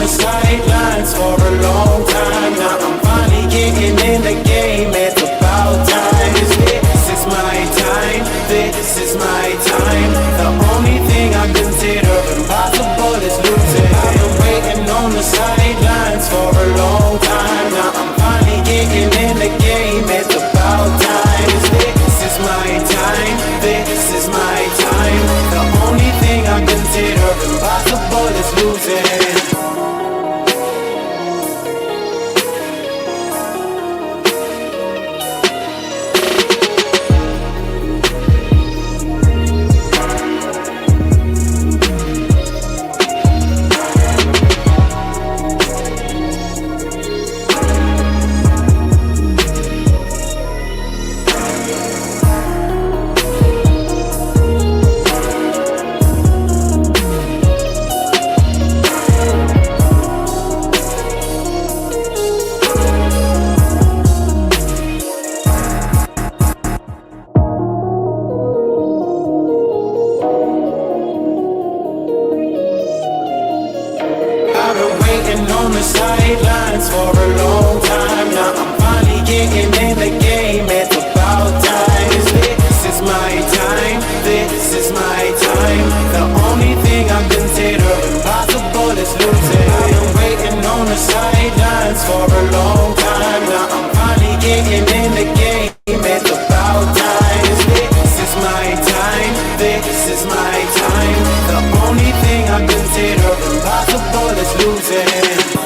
sidelines for a long time. Now I'm finally getting in the game. It's about time. This is my time. This is my time. The only thing I consider impossible is losing. I've been waiting on the sidelines for a long time. Now I'm finally getting in the game. It's about time. This is my time. This is my time. The only thing I consider impossible is losing. On the sidelines for a long time. Now I'm finally getting in the game. It's about time. This is my time. This is my time. The only thing I consider impossible is losing. I've been waiting on the sidelines for a long time. Now I'm finally getting in the game. It's about time. This is my time. This is my time. The only thing I consider impossible is losing.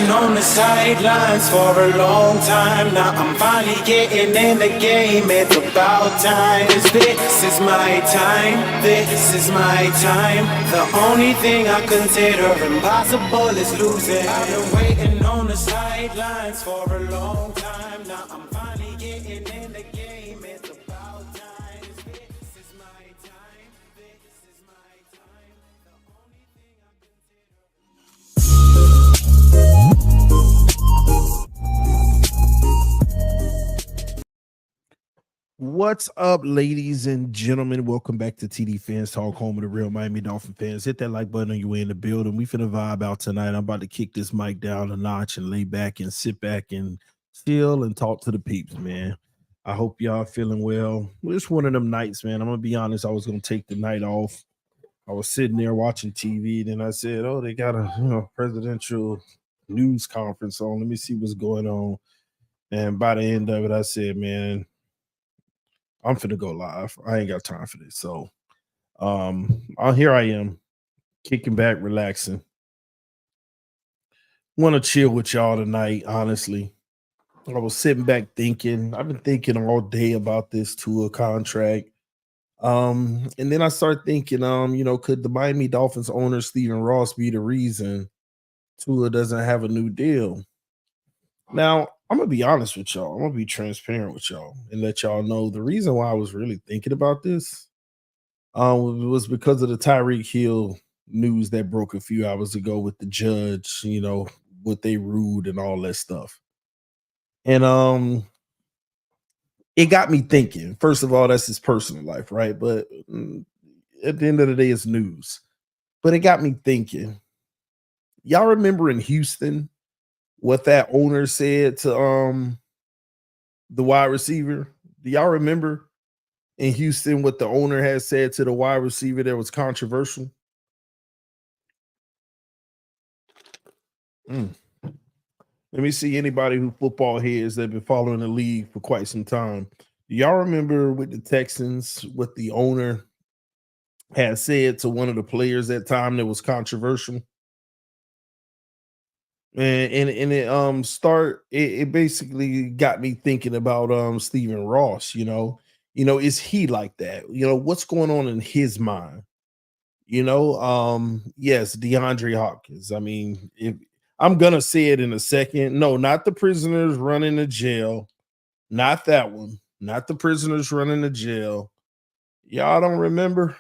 On the sidelines for a long time. Now I'm finally getting in the game. It's about time. This is my time. This is my time. The only thing I consider impossible is losing. I've been waiting on the sidelines for a long time. Now I'm finally getting in the game. It's about time. This is my time. This is my time. The only thing I What's up, ladies and gentlemen? Welcome back to TD Fans Talk, home of the real Miami Dolphin fans. Hit that like button on your way in the building. We finna vibe out tonight. I'm about to kick this mic down a notch and lay back and sit back and chill and talk to the peeps, man. I hope y'all feeling well. It's one of them nights, man. I'm gonna be honest. I was gonna take the night off. I was sitting there watching TV, then I said, "Oh, they got a presidential news conference on. Let me see what's going on." And by the end of it, I said, "Man, I'm finna go live. I ain't got time for this." So here I am, kicking back, relaxing. Want to chill with y'all tonight, honestly. I was sitting back thinking, I've been thinking all day about this Tua contract. And then I start thinking, could the Miami Dolphins owner Stephen Ross be the reason Tua doesn't have a new deal? Now, I'm gonna be honest with y'all. I'm gonna be transparent with y'all and let y'all know the reason why I was really thinking about this was because of the Tyreek Hill news that broke a few hours ago with the judge, what they ruled and all that stuff. And it got me thinking. First of all, that's his personal life, right? But at the end of the day, it's news. But it got me thinking. Y'all remember in Houston what that owner said to the wide receiver? Do y'all remember in Houston what the owner had said to the wide receiver that was controversial? Let me see anybody who football heads that have been following the league for quite some time. Y'all remember with the Texans what the owner had said to one of the players that time that was controversial? And it basically got me thinking about Stephen Ross, is he like that? What's going on in his mind? Yes, DeAndre Hopkins. I mean, if I'm gonna say it in a second. No, not the prisoners running to jail, not that one, not the prisoners running to jail. Y'all don't remember?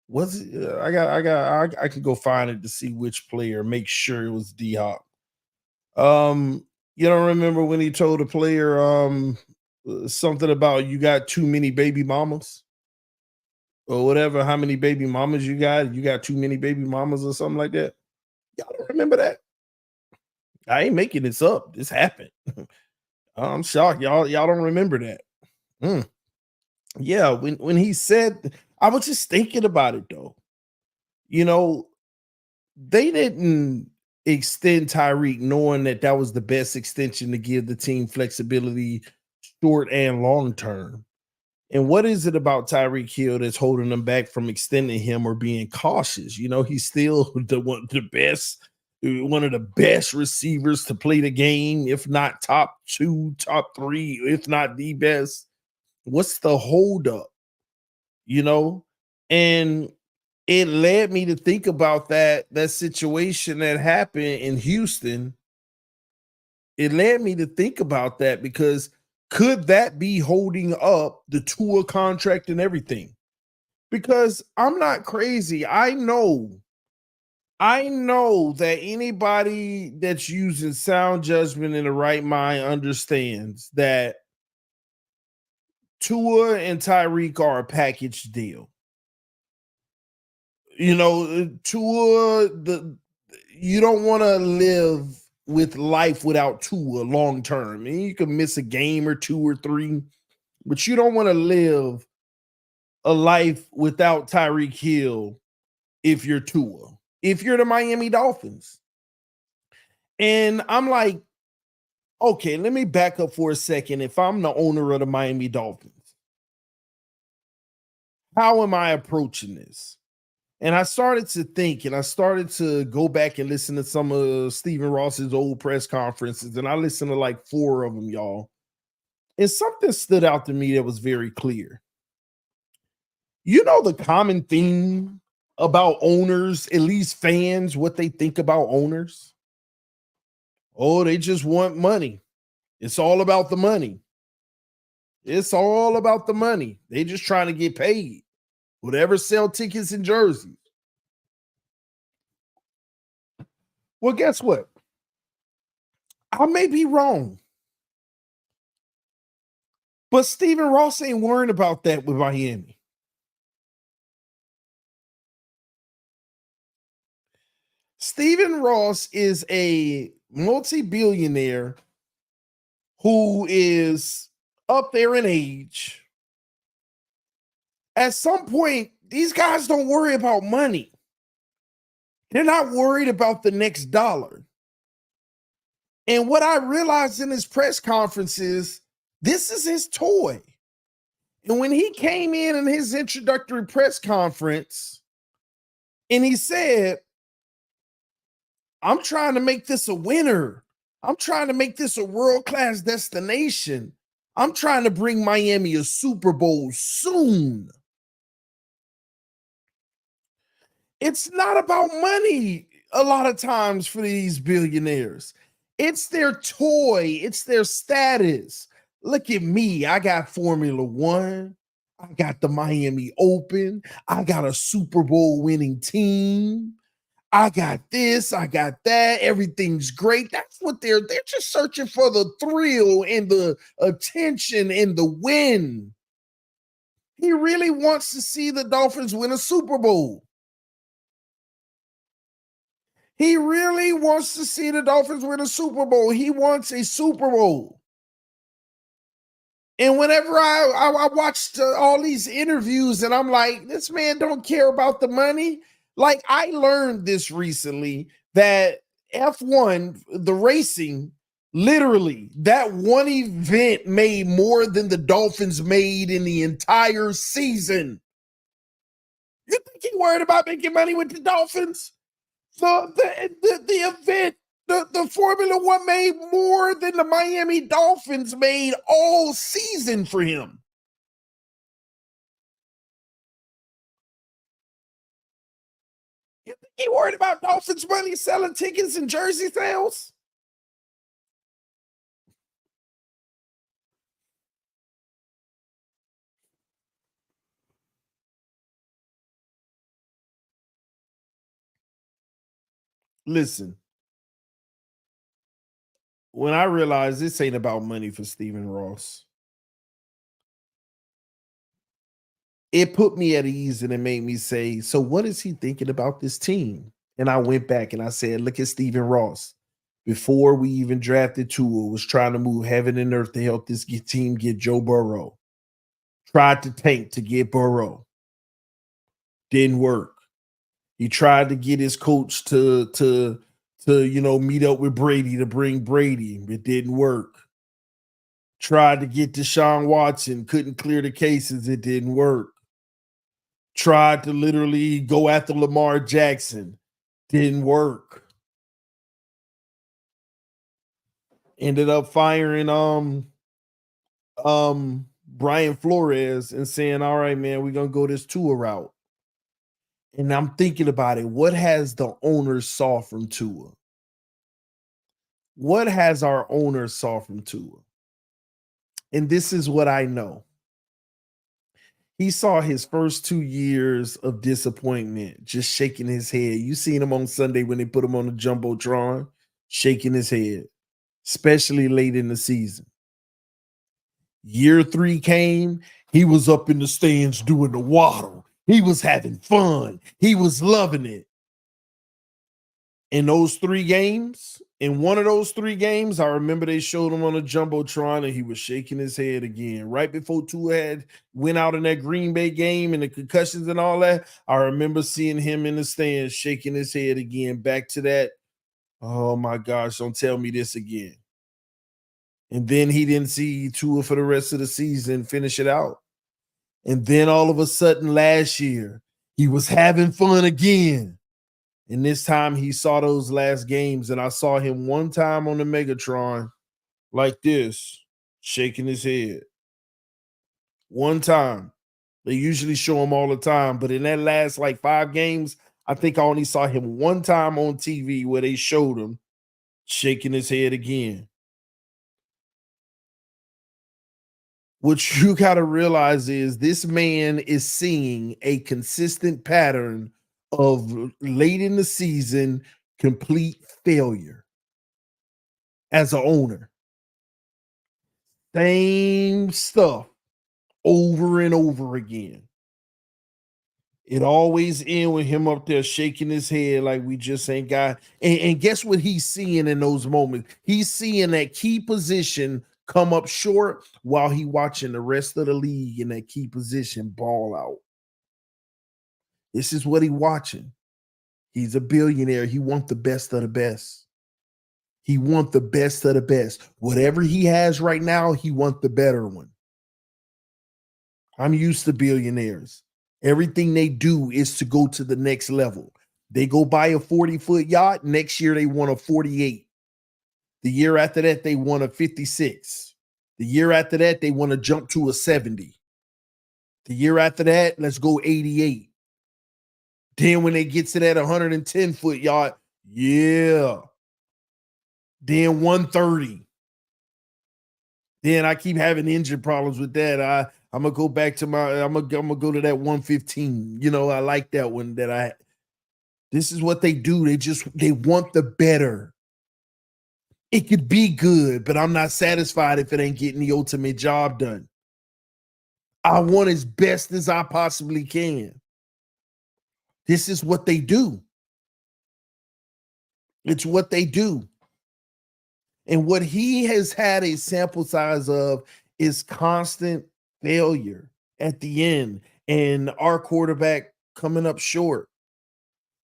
Was it? I can go find it to see which player. Make sure it was D Hop. You don't remember when he told a player something about you got too many baby mamas or whatever? How many baby mamas you got? You got too many baby mamas or something like that. Y'all don't remember that? I ain't making this up. This happened. I'm shocked. Y'all don't remember that. Mm. Yeah, when he said, I was just thinking about it though. You know, they didn't extend Tyreek knowing that that was the best extension to give the team flexibility short and long term. And what is it about Tyreek Hill that's holding them back from extending him or being cautious? He's still one of the best receivers to play the game, if not top two, top three, if not the best. What's the holdup? You know, and it led me to think about that situation that happened in Houston. It led me to think about that because could that be holding up the Tua contract and everything? Because I'm not crazy. I know that anybody that's using sound judgment in the right mind understands that Tua and Tyreek are a package deal. Tua, you don't want to live with life without Tua long term. I mean, you can miss a game or two or three, but you don't want to live a life without Tyreek Hill if you're Tua, if you're the Miami Dolphins. And I'm like, okay, let me back up for a second. If I'm the owner of the Miami Dolphins, how am I approaching this? And I started to think and I started to go back and listen to some of Stephen Ross's old press conferences. And I listened to like 4 of them, y'all. And something stood out to me that was very clear. The common theme about owners, at least fans, what they think about owners? Oh, they just want money. It's all about the money. It's all about the money. They just trying to get paid. Whatever, sell tickets and jerseys. Well, guess what? I may be wrong. But Stephen Ross ain't worrying about that with Miami. Stephen Ross is a multi-billionaire who is up there in age. At some point, these guys don't worry about money. They're not worried about the next dollar. And what I realized in his press conferences, this is his toy. And when he came in his introductory press conference and he said, I'm trying to make this a winner. I'm trying to make this a world-class destination. I'm trying to bring Miami a Super Bowl soon. It's not about money a lot of times for these billionaires. It's their toy. It's their status. Look at me. I got Formula One. I got the Miami Open. I got a Super Bowl winning team. I got this. I got that. Everything's great. That's what they're just searching for, the thrill and the attention and the win. He really wants to see the Dolphins win a Super Bowl. He really wants to see the Dolphins win a Super Bowl. He wants a Super Bowl. And whenever I watched all these interviews and I'm like, this man don't care about the money. Like, I learned this recently that F1, the racing, Literally, that one event made more than the Dolphins made in the entire season. You think he worried about making money with the Dolphins? The event, the Formula One made more than the Miami Dolphins made all season for him. You think he worried about Dolphins money selling tickets and jersey sales? Listen, when I realized this ain't about money for Stephen Ross, it put me at ease and it made me say, so what is he thinking about this team? And I went back and I said, look at Stephen Ross. Before we even drafted Tua, was trying to move heaven and earth to help this team get Joe Burrow. Tried to tank to get Burrow. Didn't work. He tried to get his coach to meet up with Brady to bring Brady. It didn't work. Tried to get Deshaun Watson, couldn't clear the cases. It didn't work. Tried to literally go after Lamar Jackson. Didn't work. Ended up firing Brian Flores and saying, all right, man, we're gonna go this Tua route. And I'm thinking about it. What has the owner saw from Tua? What has our owner saw from Tua? And this is what I know. He saw his first 2 years of disappointment, just shaking his head. You seen him on Sunday when they put him on the Jumbotron, shaking his head, especially late in the season. Year 3 came, he was up in the stands doing the waddle. He was having fun. He was loving it. In those 3 games, in one of those 3 games, I remember they showed him on a Jumbotron and he was shaking his head again. Right before Tua had went out in that Green Bay game and the concussions and all that, I remember seeing him in the stands shaking his head again. Back to that, oh my gosh, don't tell me this again. And then he didn't see Tua for the rest of the season, finish it out. And then all of a sudden last year, he was having fun again. And this time he saw those last games, and I saw him one time on the Megatron like this, shaking his head. One time. They usually show him all the time, but in that last like 5 games, I think I only saw him one time on TV where they showed him shaking his head again. What you got to realize is this man is seeing a consistent pattern of late in the season complete failure as an owner. Same stuff over and over again. It always ends with him up there shaking his head like we just ain't got. And guess what he's seeing in those moments? He's seeing that key position come up short while he watching the rest of the league in that key position ball out. This is what he watching. He's a billionaire. He wants the best of the best. He wants the best of the best. Whatever he has right now, he wants the better one. I'm used to billionaires. Everything they do is to go to the next level. They go buy a 40-foot yacht. Next year, they want a 48. The year after that, they want a 56. The year after that, they want to jump to a 70. The year after that, let's go 88. Then when they get to that 110-foot yacht, yeah. Then 130. Then I keep having engine problems with that. I'm gonna go back to I'm gonna go to that 115. I like that one this is what they do. They want the better. It could be good, but I'm not satisfied if it ain't getting the ultimate job done. I want as best as I possibly can. This is what they do. It's what they do. And what he has had a sample size of is constant failure at the end and our quarterback coming up short.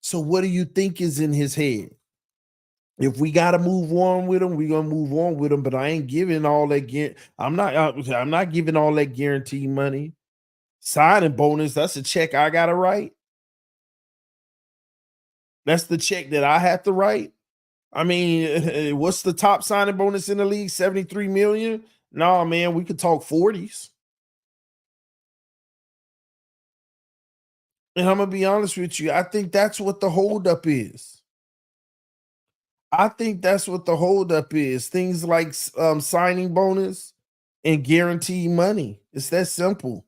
So what do you think is in his head? If we got to move on with them, we're gonna move on with them. But I ain't giving all that. I'm not giving all that guaranteed money. Signing bonus. That's a check I gotta write. That's the check that I have to write. I mean, what's the top signing bonus in the league? 73 million? No, man, we could talk 40s. And I'm gonna be honest with you. I think that's what the holdup is. I think that's what the holdup is. Things like signing bonus and guaranteed money. It's that simple.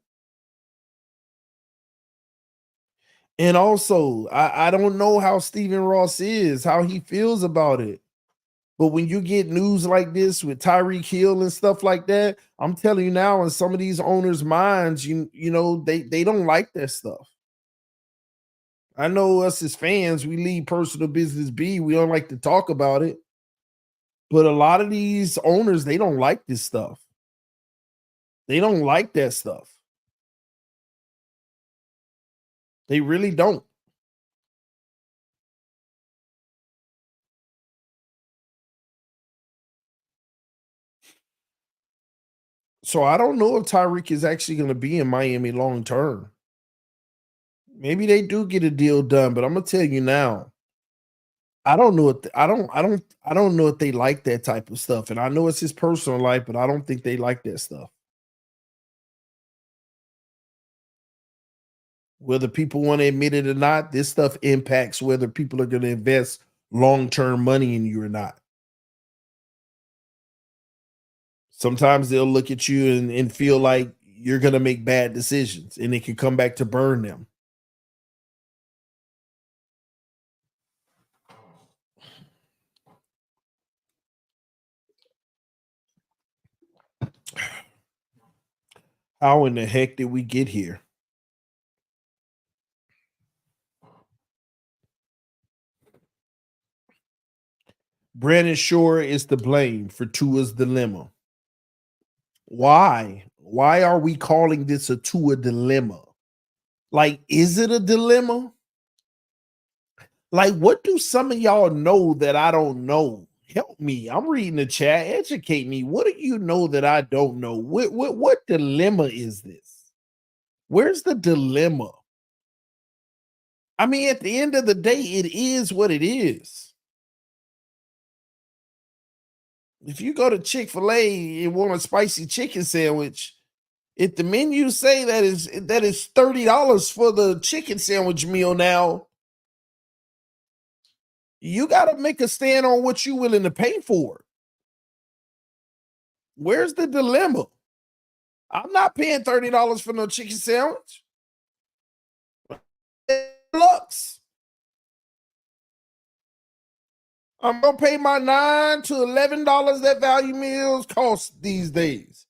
And also, I don't know how Stephen Ross is, how he feels about it. But when you get news like this with Tyreek Hill and stuff like that, I'm telling you now, in some of these owners' minds, you know, they don't like that stuff. I know us as fans, we leave personal business be. We don't like to talk about it. But a lot of these owners, they don't like this stuff. They don't like that stuff. They really don't. So I don't know if Tyreek is actually going to be in Miami long term. Maybe they do get a deal done, but I'm gonna tell you now, I don't know if I don't know if they like that type of stuff. And I know it's his personal life, but I don't think they like that stuff. Whether people want to admit it or not, this stuff impacts whether people are going to invest long-term money in you or not. Sometimes they'll look at you and feel like you're going to make bad decisions and it can come back to burn them. How in the heck did we get here? Brandon Shore is to blame for Tua's dilemma. Why? Why are we calling this a Tua dilemma? Like, is it a dilemma? Like, what do some of y'all know that I don't know? Help me. I'm reading the chat. Educate me. What do you know that I don't know? What dilemma is this? Where's the dilemma? I mean, at the end of the day, it is what it is. If you go to Chick-fil-A and want a spicy chicken sandwich, if the menu say that is $30 for the chicken sandwich meal now, you got to make a stand on what you're willing to pay for. Where's the dilemma? I'm not paying $30 for no chicken sandwich. Looks. I'm gonna pay my $9 to $11 that value meals cost these days.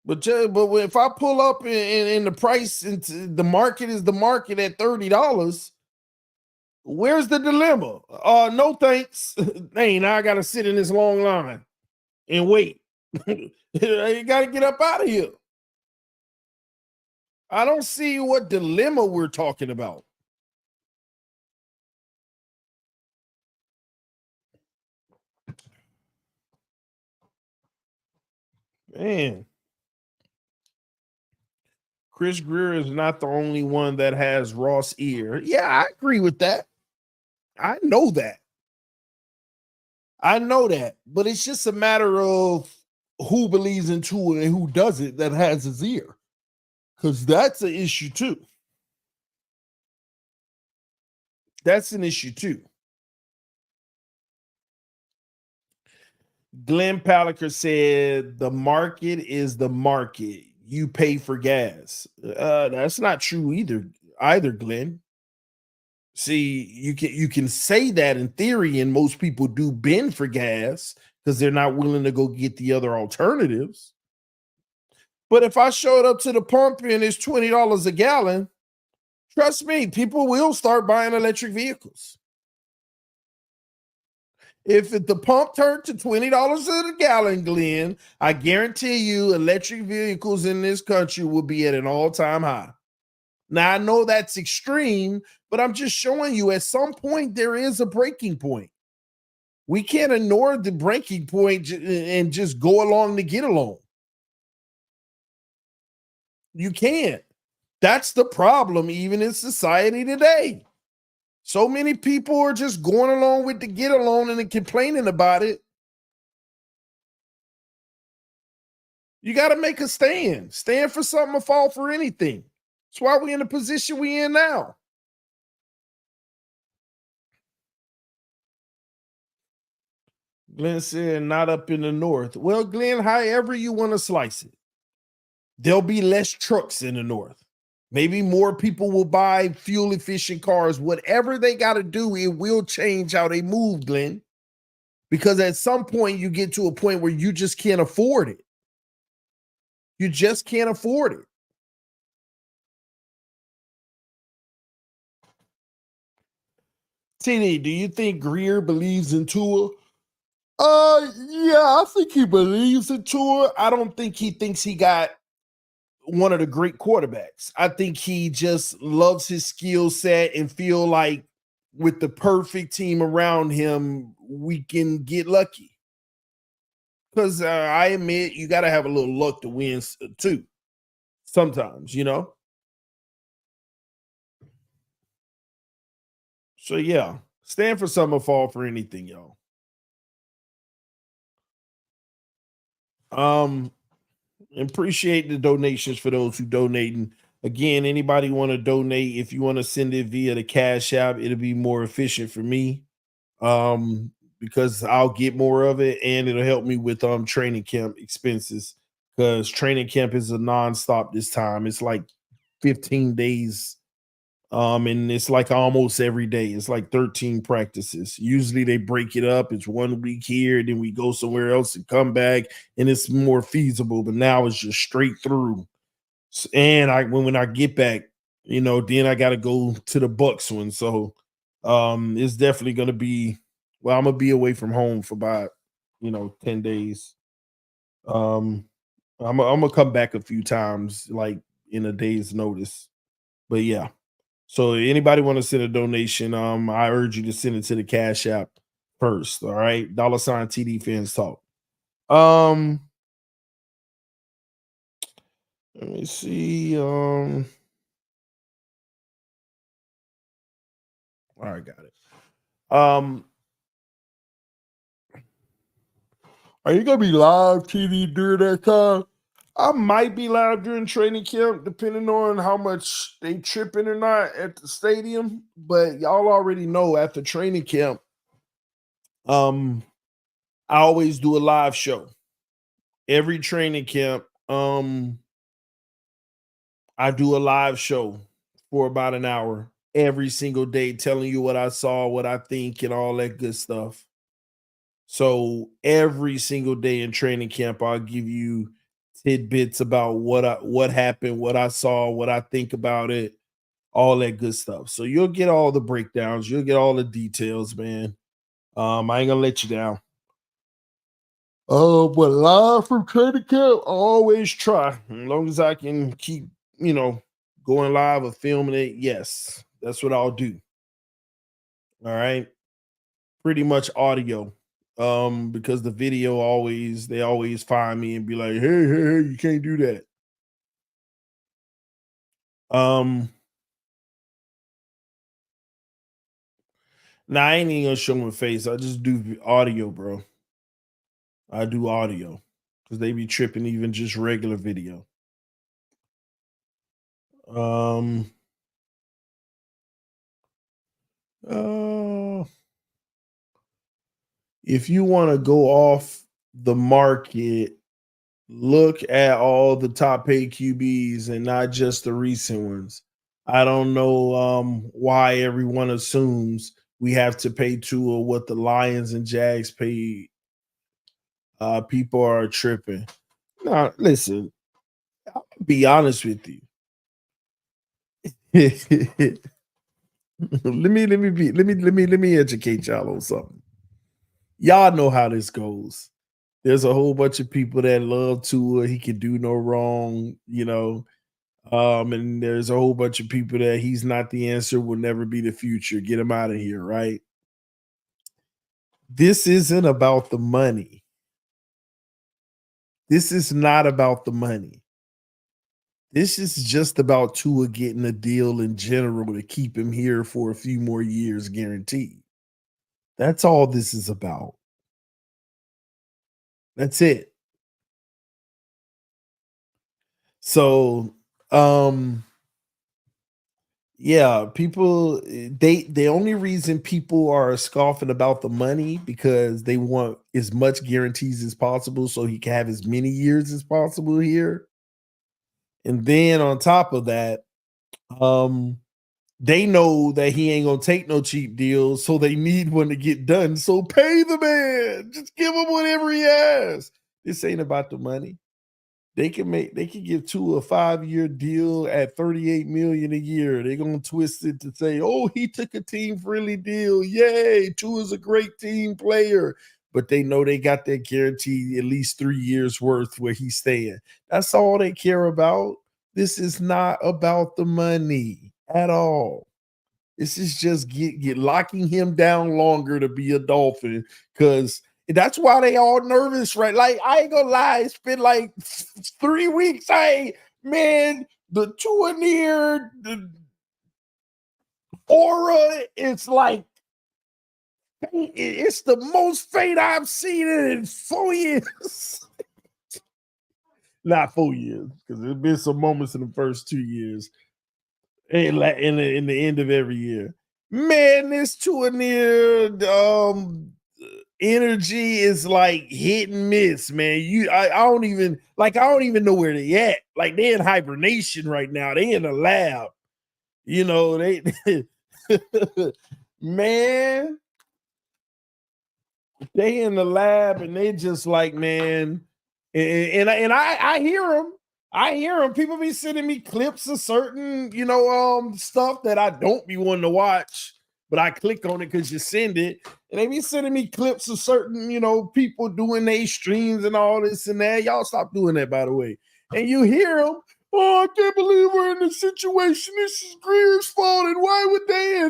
But if I pull up in the price into the market is the market at $30, where's the dilemma? No thanks. Hey, now I gotta sit in this long line and wait. You gotta get up out of here. I don't see what dilemma we're talking about. Man. Chris Greer is not the only one that has Ross ear. Yeah, I agree with that. I know that. I know that. But it's just a matter of who believes in Tua and who doesn't that has his ear. Because that's an issue too. That's an issue too. Glenn Paliker said the market is the market. You pay for gas. That's not true either, Glenn. See, you can say that in theory, and most people do bend for gas because they're not willing to go get the other alternatives. But if I showed up to the pump and it's $20 a gallon, trust me, people will start buying electric vehicles. If the pump turned to $20 a gallon, Glenn, I guarantee you electric vehicles in this country will be at an all-time high. Now, I know that's extreme, but I'm just showing you at some point there is a breaking point. We can't ignore the breaking point and just go along to get along. You can't. That's the problem, even in society today. So many people are just going along with the get along and then complaining about it. You got to make a stand. Stand for something or fall for anything. That's why we're in the position we're in now. Glenn said, not up in the north. Well, Glenn, however you want to slice it, there'll be less trucks in the north. Maybe more people will buy fuel efficient cars. Whatever they got to do, it will change how they move, Glenn. Because at some point, you get to a point where you just can't afford it. You just can't afford it. TD, do you think Greer believes in Tua? Yeah, I think he believes in Tua. I don't think he thinks he got one of the great quarterbacks. I think he just loves his skill set and feel like with the perfect team around him, we can get lucky. Because I admit you got to have a little luck to win too. Sometimes, you know. So yeah, stand for something or fall for anything, y'all. Appreciate the donations for those who donating. Again, anybody want to donate, if you want to send it via the Cash App, it'll be more efficient for me. Because I'll get more of it and it'll help me with training camp expenses, because training camp is a nonstop this time. It's like 15 days. And it's like almost every day. It's like 13 practices. Usually they break it up. It's 1 week here, then we go somewhere else and come back, and it's more feasible. But now it's just straight through. And when I get back, then I got to go to the Bucks one. So it's definitely gonna be. Well, I'm gonna be away from home for about 10 days. I'm gonna come back a few times, like in a day's notice. But yeah. So anybody want to send a donation, I urge you to send it to the Cash App first. All right. $ TD Fans Talk. Let me see. All right, got it. Are you gonna be live TD during that time? I might be live during training camp, depending on how much they tripping or not at the stadium. But y'all already know after training camp, I always do a live show. Every training camp, I do a live show for about an hour every single day, telling you what I saw, what I think, and all that good stuff. So every single day in training camp, I'll give you tidbits about what happened, what I saw, what I think about it, all that good stuff. So you'll get all the breakdowns, you'll get all the details, man. I ain't gonna let you down. Oh, but live from training camp, I always try. As long as I can keep, going live or filming it, yes, that's what I'll do. All right. Pretty much audio. Because the video they always find me and be like, hey, you can't do that. Now I ain't even gonna show my face. I just do audio, bro. I do audio because they be tripping even just regular video. Uh, if you want to go off the market, look at all the top paid QBs and not just the recent ones. I don't know why everyone assumes we have to pay Tua what the Lions and Jags pay. People are tripping. Now, listen, I'll be honest with you. let me educate y'all on something. Y'all know how this goes. There's a whole bunch of people that love Tua. He can do no wrong, And there's a whole bunch of people that he's not the answer, will never be the future. Get him out of here, right? This isn't about the money. This is not about the money. This is just about Tua getting a deal in general to keep him here for a few more years guaranteed. That's all this is about. That's it. So, yeah, people the only reason people are scoffing about the money because they want as much guarantees as possible so he can have as many years as possible here. And then on top of that, um they know that he ain't gonna take no cheap deals, so they need one to get done. So pay the man. Just give him whatever he has. This ain't about the money. They can give Tua a 5-year deal at 38 million a year. They're gonna twist it to say, oh, he took a team friendly deal. Yay, Tua's a great team player. But they know they got that guarantee at least 3 years worth where he's staying. That's all they care about. This is not about the money at all. This is just get locking him down longer to be a Dolphin because that's why they all nervous, right? Like, I ain't gonna lie, it's been like 3 weeks. Man, the Tua near the aura, it's like it's the most fate I've seen it in 4 years. Not 4 years, because there's been some moments in the first 2 years. In the end of every year. Man, this Tua near energy is like hit and miss, man. I don't even know where they at. Like, they in hibernation right now. They in the lab. You know, they man, they in the lab and they just like, man, and I hear them. I hear them. People be sending me clips of certain, stuff that I don't be wanting to watch, but I click on it because you send it. And they be sending me clips of certain, people doing their streams and all this and that. Y'all stop doing that, by the way. And you hear them. Oh, I can't believe we're in this situation. This is Greer's fault. And why would they?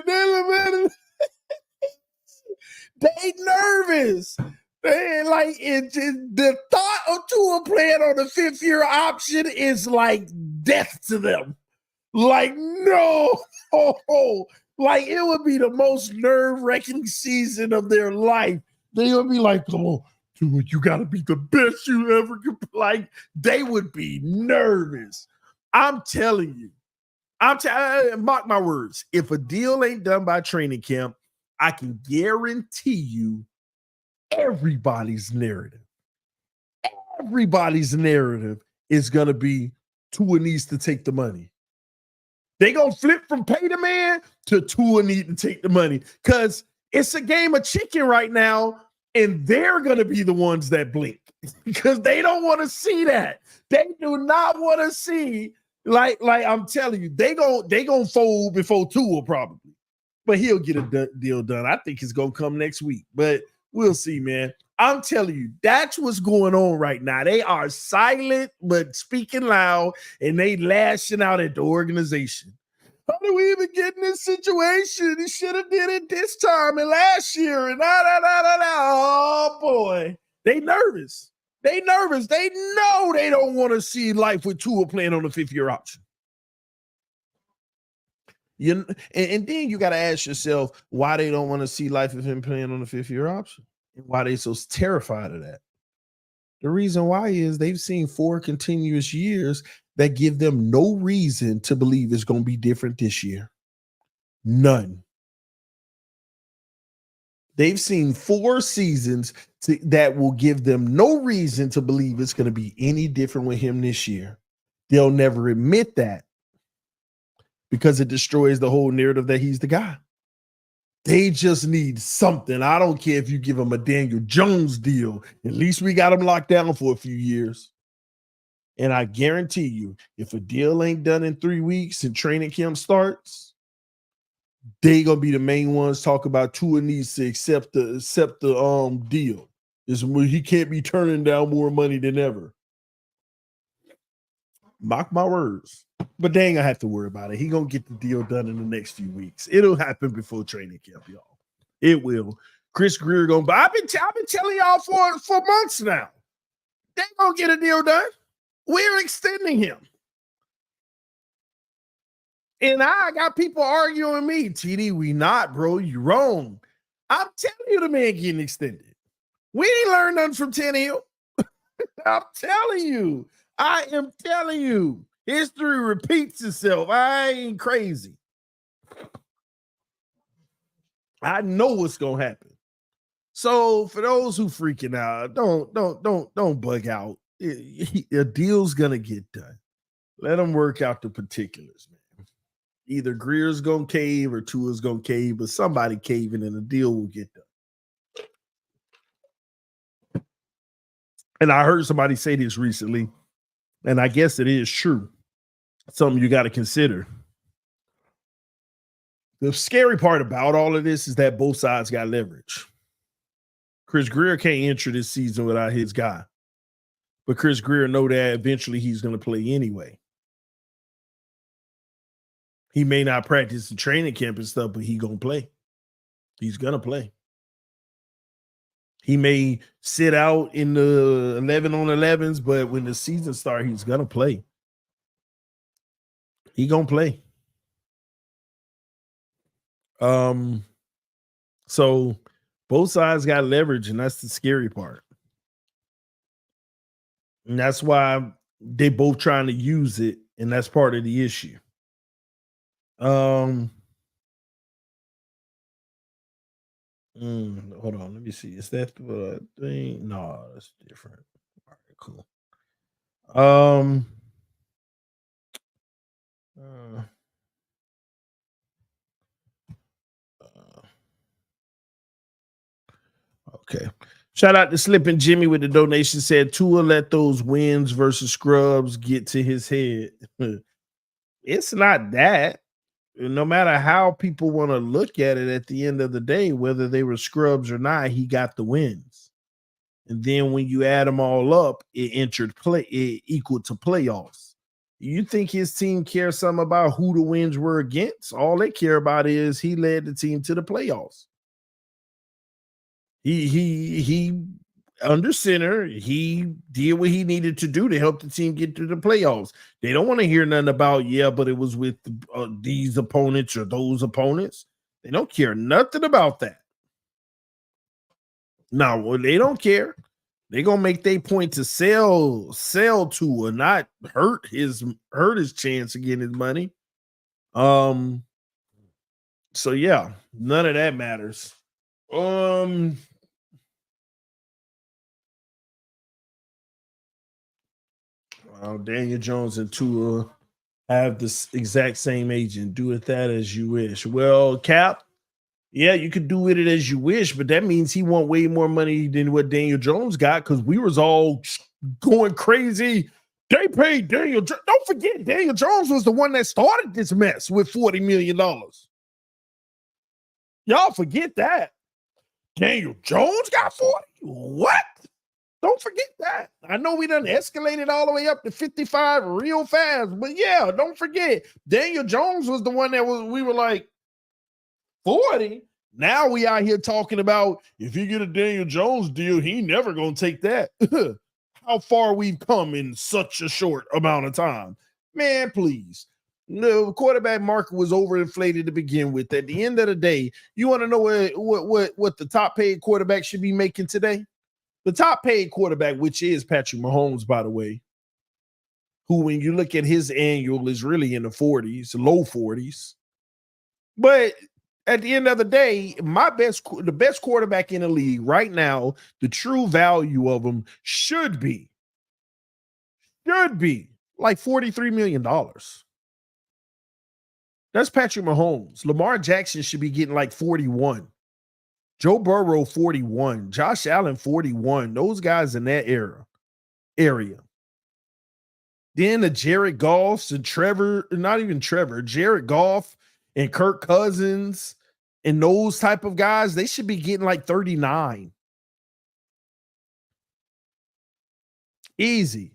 They nervous. They like it. The thought of Tua playing on the 5th-year option is like death to them. Like, no, like it would be the most nerve-wracking season of their life. They would be like, come on, Tua, you got to be the best you ever could. Like, they would be nervous. I'm telling you. Mark my words. If a deal ain't done by training camp, I can guarantee you everybody's narrative is going to be Tua needs to take the money. They going to flip from pay the man to Tua need to take the money because it's a game of chicken right now, and they're going to be the ones that blink because they don't want to see that. They do not want to see, like I'm telling you, they going to fold before Tua probably. But he'll get a deal done. I think it's going to come next week, but we'll see, man. I'm telling you, that's what's going on right now. They are silent, but speaking loud, and they lashing out at the organization. How do we even get in this situation? He should have did it this time and last year. And oh, boy. They nervous. They nervous. They know they don't want to see life with Tua playing on the 5th-year option. And then you got to ask yourself why they don't want to see life of him playing on the 5th-year option and why they so terrified of that. The reason why is they've seen 4 continuous years that give them no reason to believe it's going to be different this year. None. They've seen 4 seasons that will give them no reason to believe it's going to be any different with him this year. They'll never admit that, because it destroys the whole narrative that he's the guy. They just need something. I don't care if you give him a Daniel Jones deal. At least we got him locked down for a few years. And I guarantee you, if a deal ain't done in 3 weeks and training camp starts, they gonna be the main ones talk about Tua needs to accept the deal. He can't be turning down more money than ever. Mark my words. But they ain't gonna have to worry about it. He gonna get the deal done in the next few weeks. It'll happen before training camp, y'all. It will. Chris Greer gonna. But I've been telling y'all for months now. They gonna get a deal done. We're extending him. And I got people arguing me. TD, we not, bro. You wrong. I'm telling you, the man getting extended. We ain't learned nothing from Tannehill. I'm telling you. I am telling you. History repeats itself. I ain't crazy. I know what's gonna happen. So for those who freaking out, don't bug out. A deal's gonna get done. Let them work out the particulars, man. Either Greer's gonna cave or Tua's gonna cave, but somebody caving and a deal will get done. And I heard somebody say this recently, and I guess it is true. Something you got to consider. The scary part about all of this is that both sides got leverage. Chris Greer can't enter this season without his guy. But Chris Greer know that eventually he's going to play anyway. He may not practice the training camp and stuff, but he's going to play. He's going to play. He may sit out in the 11 on 11s, but when the season starts, he's going to play. He going to play. So both sides got leverage, and that's the scary part. And that's why they both trying to use it, and that's part of the issue. Hold on, let me see. Is that the thing? No, that's different. All right, cool. Okay. Shout out to Slippin' Jimmy with the donation. Said Tua let those wins versus scrubs get to his head. It's not that. No matter how people want to look at it, at the end of the day, whether they were scrubs or not, he got the wins. And then when you add them all up, it equal to playoffs. You think his team cares something about who the wins were against? All they care about is he led the team to the playoffs. He under center, he did what he needed to do to help the team get to the playoffs. They don't want to hear nothing about, but it was with these opponents or those opponents. They don't care nothing about that. No, they don't care. They're gonna make their point to sell to or not hurt his chance of getting his money. So yeah, none of that matters. Daniel Jones and Tua have this exact same agent. Do it that as you wish. Well, Cap, yeah, you could do it as you wish, but that means he want way more money than what Daniel Jones got because we was all going crazy. They paid Daniel. Don't forget, Daniel Jones was the one that started this mess with $40 million. Y'all forget that. Daniel Jones got 40? What? Don't forget that. I know we done escalated all the way up to 55 real fast, but yeah, don't forget. Daniel Jones was the one that we were like 40. Now we out here talking about if you get a Daniel Jones deal, he never gonna take that. How far we've come in such a short amount of time. Man, please. The quarterback market was overinflated to begin with. At the end of the day, you want to know what the top paid quarterback should be making today? The top paid quarterback, which is Patrick Mahomes, by the way, who, when you look at his annual, is really in the 40s, low 40s. But at the end of the day, the best quarterback in the league right now, the true value of him should be like $43 million. That's Patrick Mahomes. Lamar Jackson should be getting like 41. Joe Burrow, 41. Josh Allen, 41. Those guys in that area. Then the Jared Goffs and Jared Goff and Kirk Cousins and those type of guys, they should be getting like 39. Easy.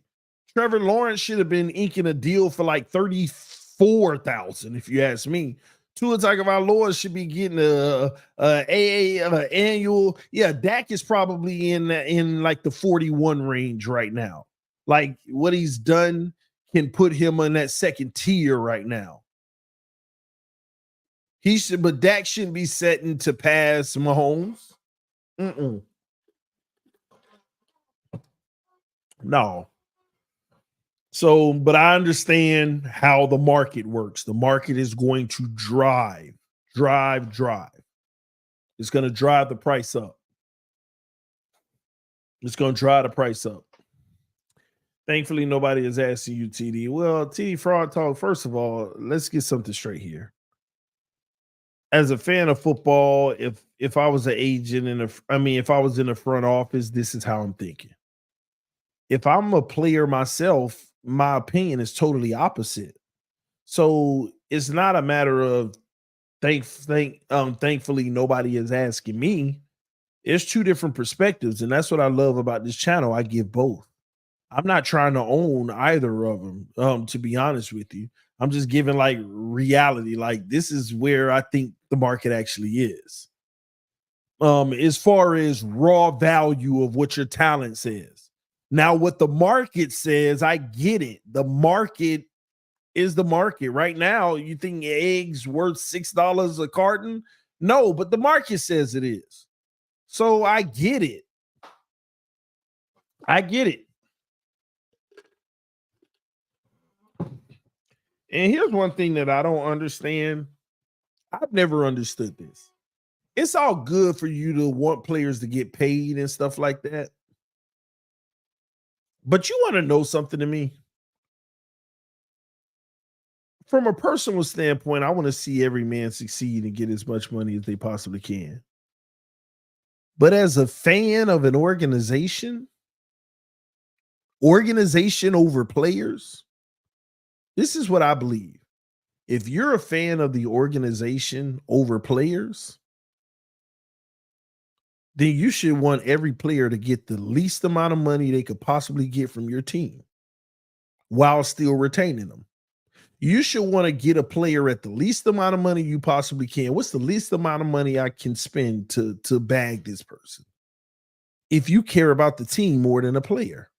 Trevor Lawrence should have been inking a deal for like 34,000, if you ask me. Tua Tagovailoa should be getting a annual. Yeah, Dak is probably in like the 41 range right now. Like what he's done can put him on that second tier right now. He should, but Dak shouldn't be setting to pass Mahomes. No. So, but I understand how the market works. The market is going to drive. It's going to drive the price up. It's going to drive the price up. Thankfully, nobody is asking you, TD. Well, TD Fraud Talk, first of all, let's get something straight here. As a fan of football, if I was an agent if I was in the front office, this is how I'm thinking. If I'm a player myself, my opinion is totally opposite. So it's not a matter of thankfully nobody is asking me. It's two different perspectives, and that's what I love about this channel. I give both. I'm not trying to own either of them, to be honest with you. I'm just giving like reality. Like this is where I think the market actually is. As far as raw value of what your talent says. Now, what the market says, I get it. The market is the market. Right now, you think eggs worth $6 a carton? No, but the market says it is. So I get it. And here's one thing that I don't understand. I've never understood this. It's all good for you to want players to get paid and stuff like that. But you want to know something to me? From a personal standpoint, I want to see every man succeed and get as much money as they possibly can. But as a fan of an organization over players, this is what I believe. If you're a fan of the organization over players, then you should want every player to get the least amount of money they could possibly get from your team while still retaining them. You should want to get a player at the least amount of money you possibly can. What's the least amount of money I can spend to bag this person? If you care about the team more than a player.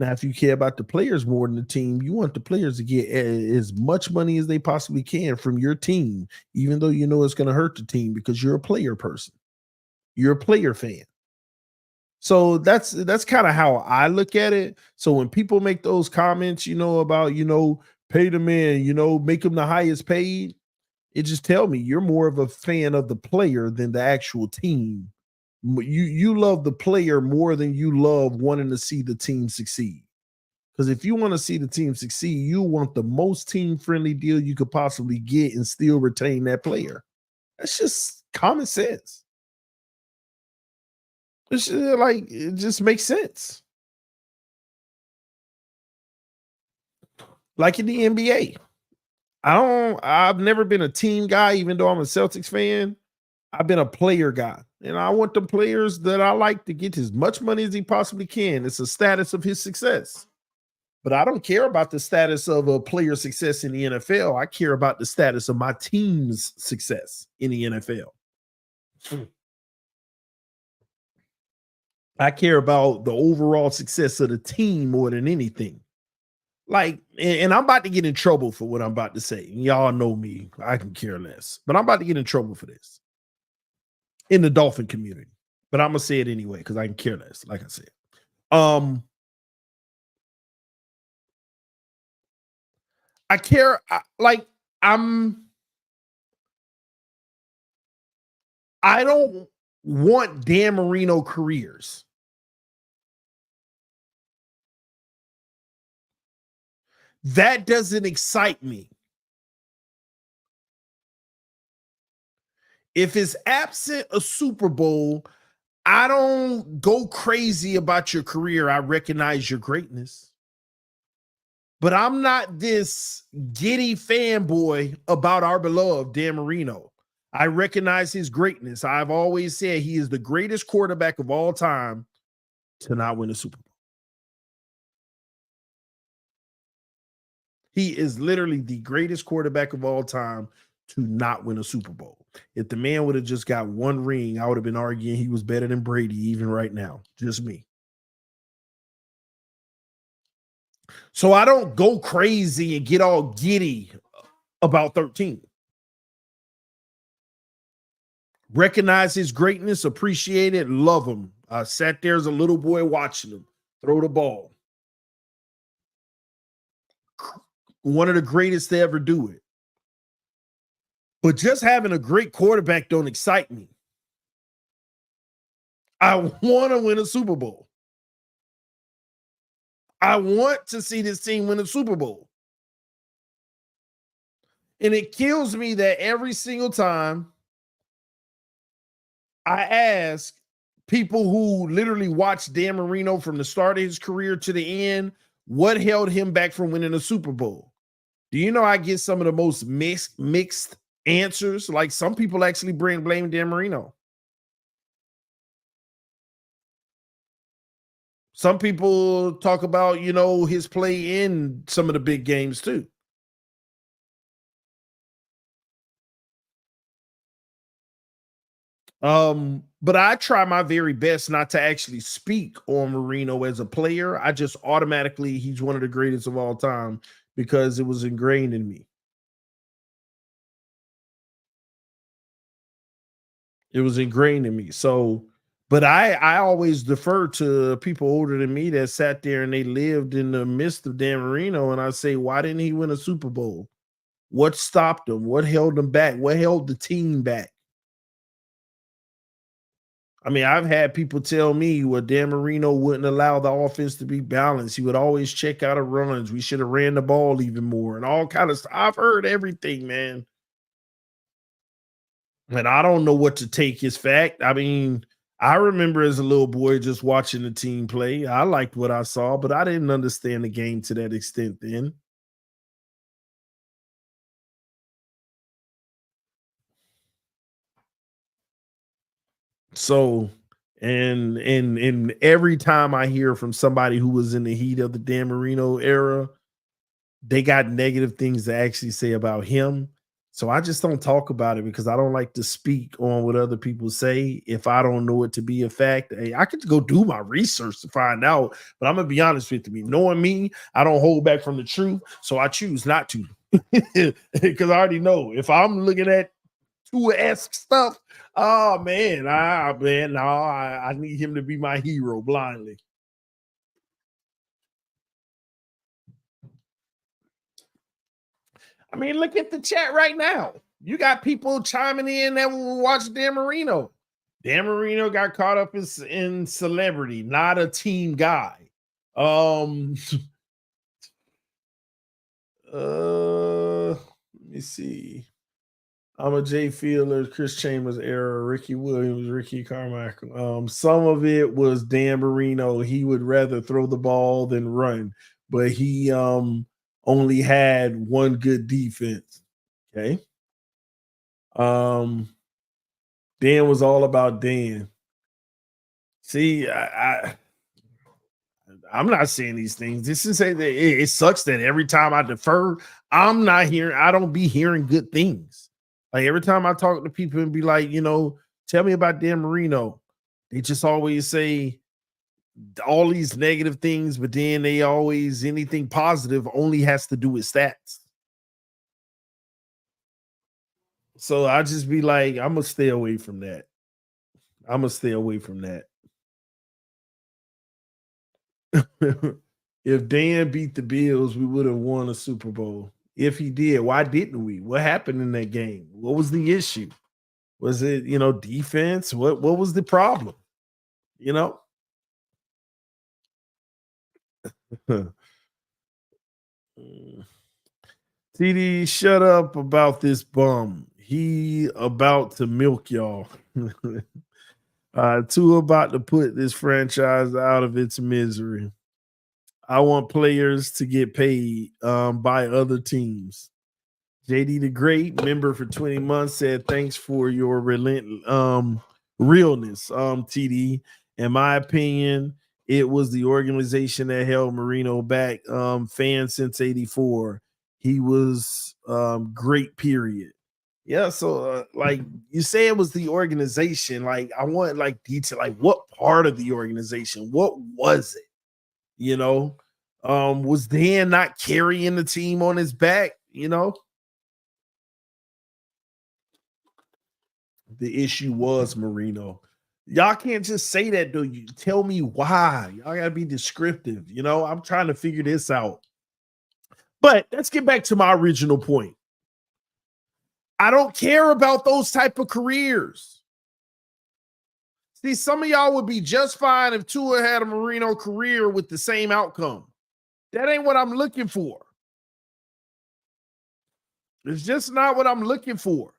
Now, if you care about the players more than the team, you want the players to get as much money as they possibly can from your team, even though you know it's going to hurt the team because you're a player person. You're a player fan. So that's kind of how I look at it. So when people make those comments, about, pay the man, make him the highest paid, it just tell me you're more of a fan of the player than the actual team. You love the player more than you love wanting to see the team succeed. Because if you want to see the team succeed, you want the most team-friendly deal you could possibly get and still retain that player. That's just common sense. It's like it just makes sense. Like in the NBA. I've never been a team guy, even though I'm a Celtics fan. I've been a player guy. And I want the players that I like to get as much money as he possibly can. It's a status of his success. But I don't care about the status of a player's success in the NFL. I care about the status of my team's success in the NFL. I care about the overall success of the team more than anything. Like, and I'm about to get in trouble for what I'm about to say. Y'all know me. I can care less. But I'm about to get in trouble for this in the Dolphin community. But I'm going to say it anyway because I can care less, like I said. I care, I don't want Dan Marino careers. That doesn't excite me. If it's absent a Super Bowl, I don't go crazy about your career. I recognize your greatness. But I'm not this giddy fanboy about our beloved Dan Marino. I recognize his greatness. I've always said he is the greatest quarterback of all time to not win a Super Bowl. He is literally the greatest quarterback of all time to not win a Super Bowl. If the man would have just got one ring, I would have been arguing he was better than Brady even right now. Just me. So I don't go crazy and get all giddy about 13. Recognize his greatness, appreciate it, love him. I sat there as a little boy watching him throw the ball. One of the greatest to ever do it. But just having a great quarterback don't excite me. I want to win a Super Bowl. I want to see this team win a Super Bowl. And it kills me that every single time I ask people who literally watched Dan Marino from the start of his career to the end, what held him back from winning a Super Bowl? Do you know I get some of the most mixed answers? Like some people actually blame Dan Marino. Some people talk about, his play in some of the big games too. But I try my very best not to actually speak on Marino as a player. I just automatically, he's one of the greatest of all time because it was ingrained in me. It was ingrained in me. So, but I always defer to people older than me that sat there and they lived in the midst of Dan Marino. And I say, why didn't he win a Super Bowl? What stopped him? What held him back? What held the team back? I mean, I've had people tell me, well, Dan Marino wouldn't allow the offense to be balanced. He would always check out of runs. We should have ran the ball even more and all kind of stuff. I've heard everything, man. And I don't know what to take as fact. I mean, I remember as a little boy just watching the team play. I liked what I saw, but I didn't understand the game to that extent then. So, and every time I hear from somebody who was in the heat of the Dan Marino era, they got negative things to actually say about him. So I just don't talk about it because I don't like to speak on what other people say if I don't know it to be a fact. Hey, I could go do my research to find out, but I'm gonna be honest with you. Knowing me, I don't hold back from the truth, so I choose not to because I already know if I'm looking at Tua-esque stuff. Oh man, no, I need him to be my hero blindly. I mean, look at the chat right now. You got people chiming in that will watch Dan Marino. Dan Marino got caught up in celebrity, not a team guy. Let me see. I'm a Jay Fielder, Chris Chambers era, Ricky Williams, Ricky Carmichael. Some of it was Dan Marino. He would rather throw the ball than run, but he only had one good defense. Okay. Um, Dan was all about Dan. See, I'm not saying these things. This is say that it sucks that every time I defer, I don't be hearing good things. Like every time I talk to people and be like, tell me about Dan Marino, they just always say all these negative things, but then they always anything positive only has to do with stats. So I just be like, I'm gonna stay away from that. I'm gonna stay away from that. If Dan beat the Bills, we would have won a Super Bowl. If he did, why didn't we? What happened in that game? What was the issue? Was it, defense? What was the problem? You know? TD, shut up about this bum. He about to milk y'all. Two about to put this franchise out of its misery. I want players to get paid by other teams. JD the Great, member for 20 months, said thanks for your realness, TD. In my opinion, it was the organization that held Marino back, fans since 84. He was great, period. Yeah, so like you say it was the organization. Like I want like detail, like what part of the organization? What was it? You know, was Dan not carrying the team on his back? You know, the issue was Marino. Y'all can't just say that, though. You tell me why. Y'all gotta be descriptive. You know, I'm trying to figure this out. But let's get back to my original point. I don't care about those type of careers. See, some of y'all would be just fine if Tua had a Marino career with the same outcome. That ain't what I'm looking for. It's just not what I'm looking for.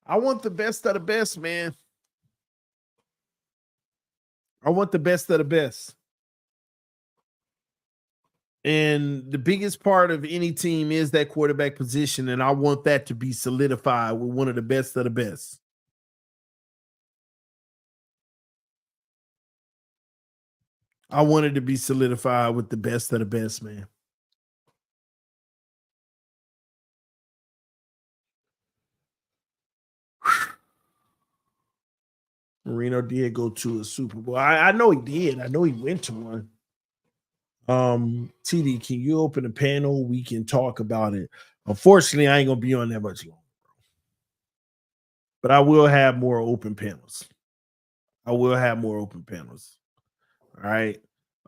I want the best of the best, man. I want the best of the best. And the biggest part of any team is that quarterback position. And I want that to be solidified with one of the best of the best. I want it to be solidified with the best of the best, man. Marino did go to a Super Bowl. I know he did. I know he went to one. TD, can you open the panel? We can talk about it. Unfortunately, I ain't gonna be on that much longer, but I will have more open panels. I will have more open panels. All right.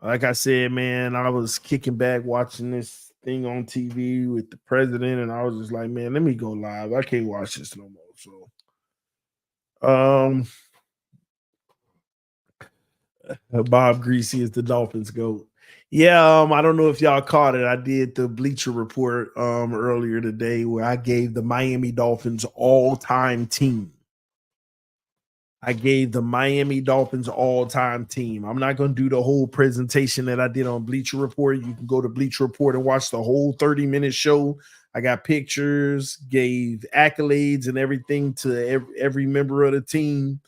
Like I said, man, I was kicking back watching this thing on TV with the president, and I was just like, man, let me go live. I can't watch this no more. So Bob Greasy is the Dolphins GOAT. Yeah, I don't know if y'all caught it. I did the Bleacher Report earlier today where I gave the Miami Dolphins all-time team. I gave the Miami Dolphins all-time team. I'm not going to do the whole presentation that I did on Bleacher Report. You can go to Bleacher Report and watch the whole 30-minute show. I got pictures, gave accolades and everything to every member of the team.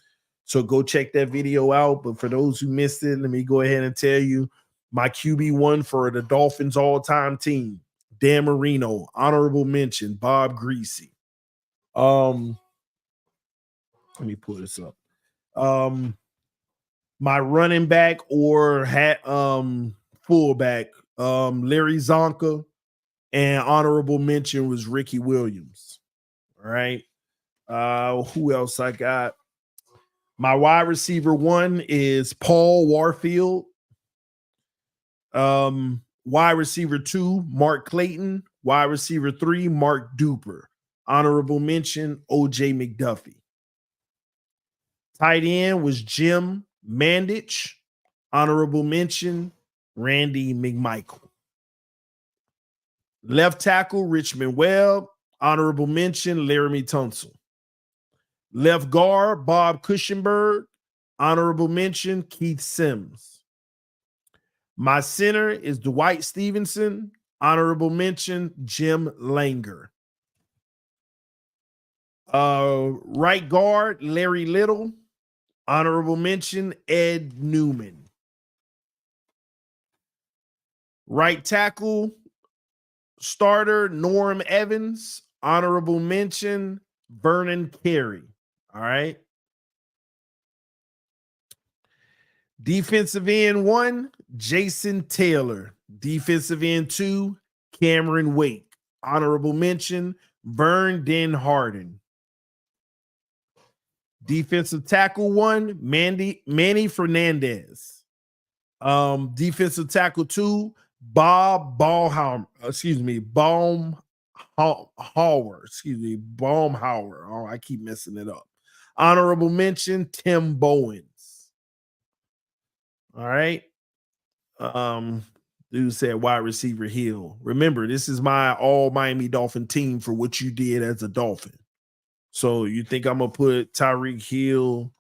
So go check that video out. But for those who missed it, let me go ahead and tell you my QB1 for the Dolphins all-time team. Dan Marino, honorable mention, Bob Greasy. Let me pull this up. My running back or fullback, Larry Zonka, and honorable mention was Ricky Williams. All right. Who else I got? My wide receiver 1 is Paul Warfield. Wide receiver 2, Mark Clayton. Wide receiver 3, Mark Duper. Honorable mention, OJ McDuffie. Tight end was Jim Mandich. Honorable mention, Randy McMichael. Left tackle, Richmond Webb. Honorable mention, Laramie Tunsil. Left guard, Bob Cushionberg. Honorable mention, Keith Sims. My center is Dwight Stevenson. Honorable mention, Jim Langer. Right guard, Larry Little. Honorable mention, Ed Newman. Right tackle, starter, Norm Evans. Honorable mention, Vernon Carey. All right. Defensive end 1, Jason Taylor. Defensive end 2, Cameron Wake. Honorable mention, Vern Den Harden. Defensive tackle 1, Manny Fernandez. Defensive tackle 2, Bob Baumhauer. Baumhauer. Oh, I keep messing it up. Honorable mention, Tim Bowens. All right. Dude said wide receiver Hill. Remember, this is my all Miami Dolphin team for what you did as a Dolphin. So you think I'm gonna put Tyreek Hill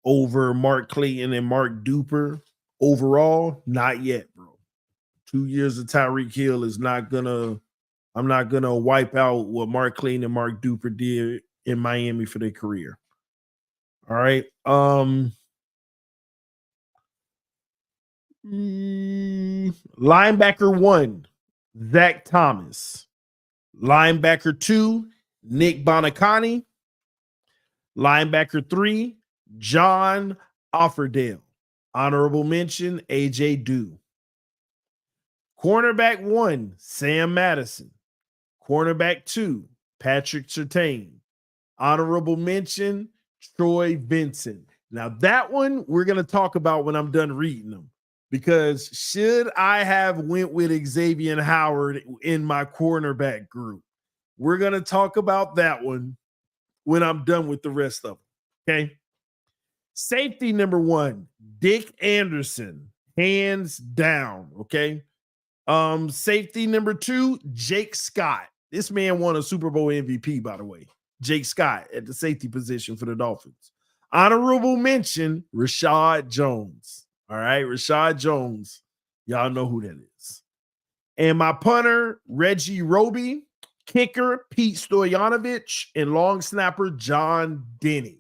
over Mark Clayton and Mark Duper overall? Not yet, bro. 2 years of Tyreek Hill is not gonna. I'm not gonna wipe out what Mark Clayton and Mark Duper did in Miami for their career. All right. Linebacker 1, Zach Thomas. Linebacker 2, Nick Bonacani. Linebacker 3, John Offerdale. Honorable mention, A.J. Dew. Cornerback 1, Sam Madison. Cornerback 2, Patrick Surtain. Honorable mention, Troy Vincent. Now, that one we're going to talk about when I'm done reading them. Because should I have went with Xavier Howard in my cornerback group? We're going to talk about that one when I'm done with the rest of them. Okay. Safety number 1, Dick Anderson, hands down. Okay. Safety number 2, Jake Scott. This man won a Super Bowl MVP, by the way. Jake Scott at the safety position for the Dolphins. Honorable mention, Rashad Jones. All right, Rashad Jones. Y'all know who that is. And my punter, Reggie Roby. Kicker, Pete Stoyanovich. And long snapper, John Denny.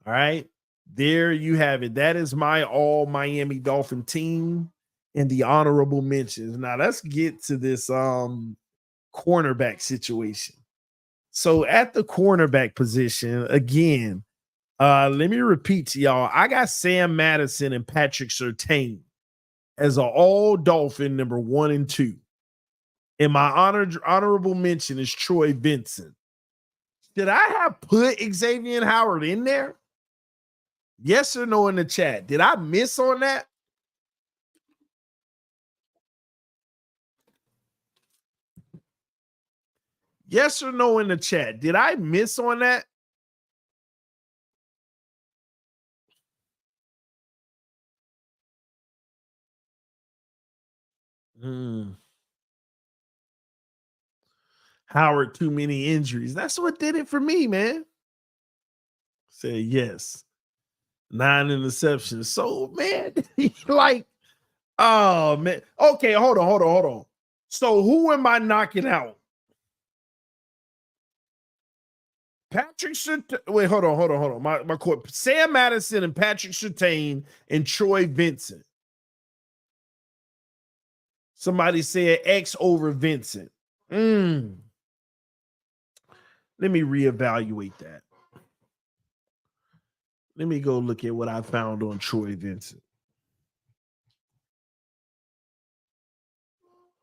All right, there you have it. That is my all Miami Dolphin team and the honorable mentions. Now, let's get to this cornerback situation. So at the cornerback position, again, let me repeat to y'all, I got Sam Madison and Patrick Surtain as an all Dolphin number 1 and 2. And my honorable mention is Troy Vincent. Did I have put Xavier Howard in there? Yes or no in the chat? Did I miss on that? Yes or no in the chat? Did I miss on that? Howard, too many injuries. That's what did it for me, man. Say yes. 9 interceptions. So, man, like, oh, man. Okay, hold on. So, who am I knocking out? Patrick Surtain. Wait, hold on. My court. Sam Madison and Patrick Surtain and Troy Vincent. Somebody said X over Vincent. Let me reevaluate that. Let me go look at what I found on Troy Vincent.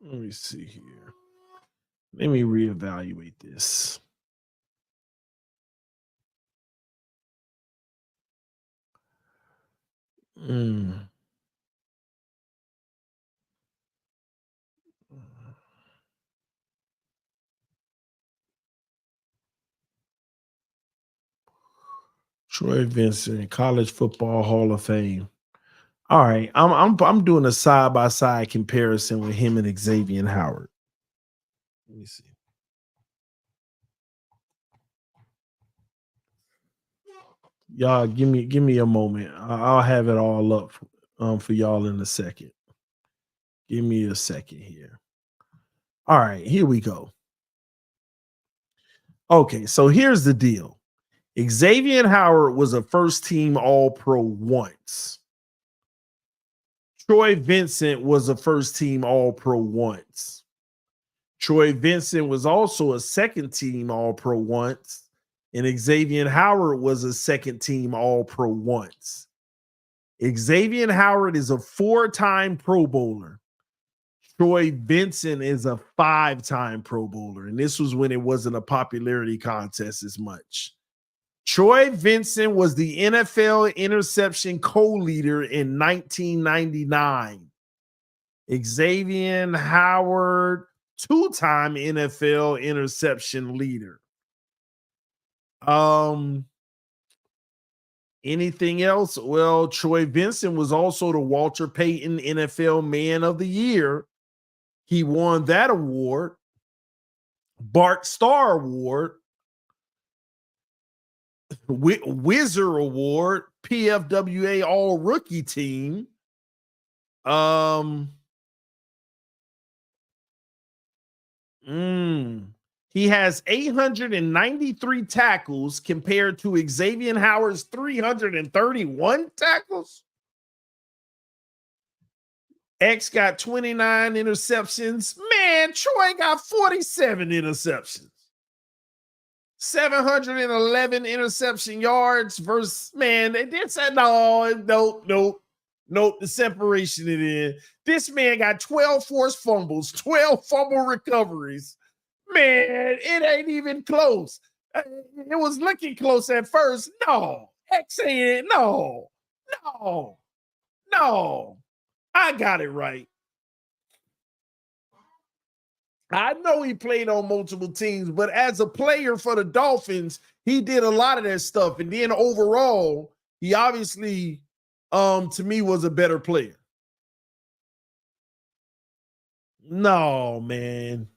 Let me see here. Let me reevaluate this. Troy Vincent, College Football Hall of Fame. All right, I'm doing a side-by-side comparison with him and Xavier Howard. Let me see. Y'all, give me a moment. I'll have it all up for y'all in a second. Give me a second here. All right, here we go. Okay, so here's the deal. Xavier Howard was a first-team All-Pro once. Troy Vincent was a first-team All-Pro once. Troy Vincent was also a second-team All-Pro once. And Xavier Howard was a second-team All-Pro once. Xavier Howard is a 4-time Pro Bowler. Troy Vincent is a 5-time Pro Bowler. And this was when it wasn't a popularity contest as much. Troy Vincent was the NFL interception co-leader in 1999. Xavier Howard, 2-time NFL interception leader. Anything else? Well, Troy Vincent was also the Walter Payton NFL Man of the Year. He won that award. Bart Starr Award. Wizard Award. PFWA All Rookie Team. He has 893 tackles compared to Xavier Howard's 331 tackles. X got 29 interceptions. Man, Troy got 47 interceptions. 711 interception yards versus, man, they did say, nope. The separation it in. This man got 12 forced fumbles, 12 fumble recoveries. Man, it ain't even close. It was looking close at first. No, X ain't, no. I got it right. I know he played on multiple teams, but as a player for the Dolphins, he did a lot of that stuff. And then overall, he obviously, to me, was a better player. No, man.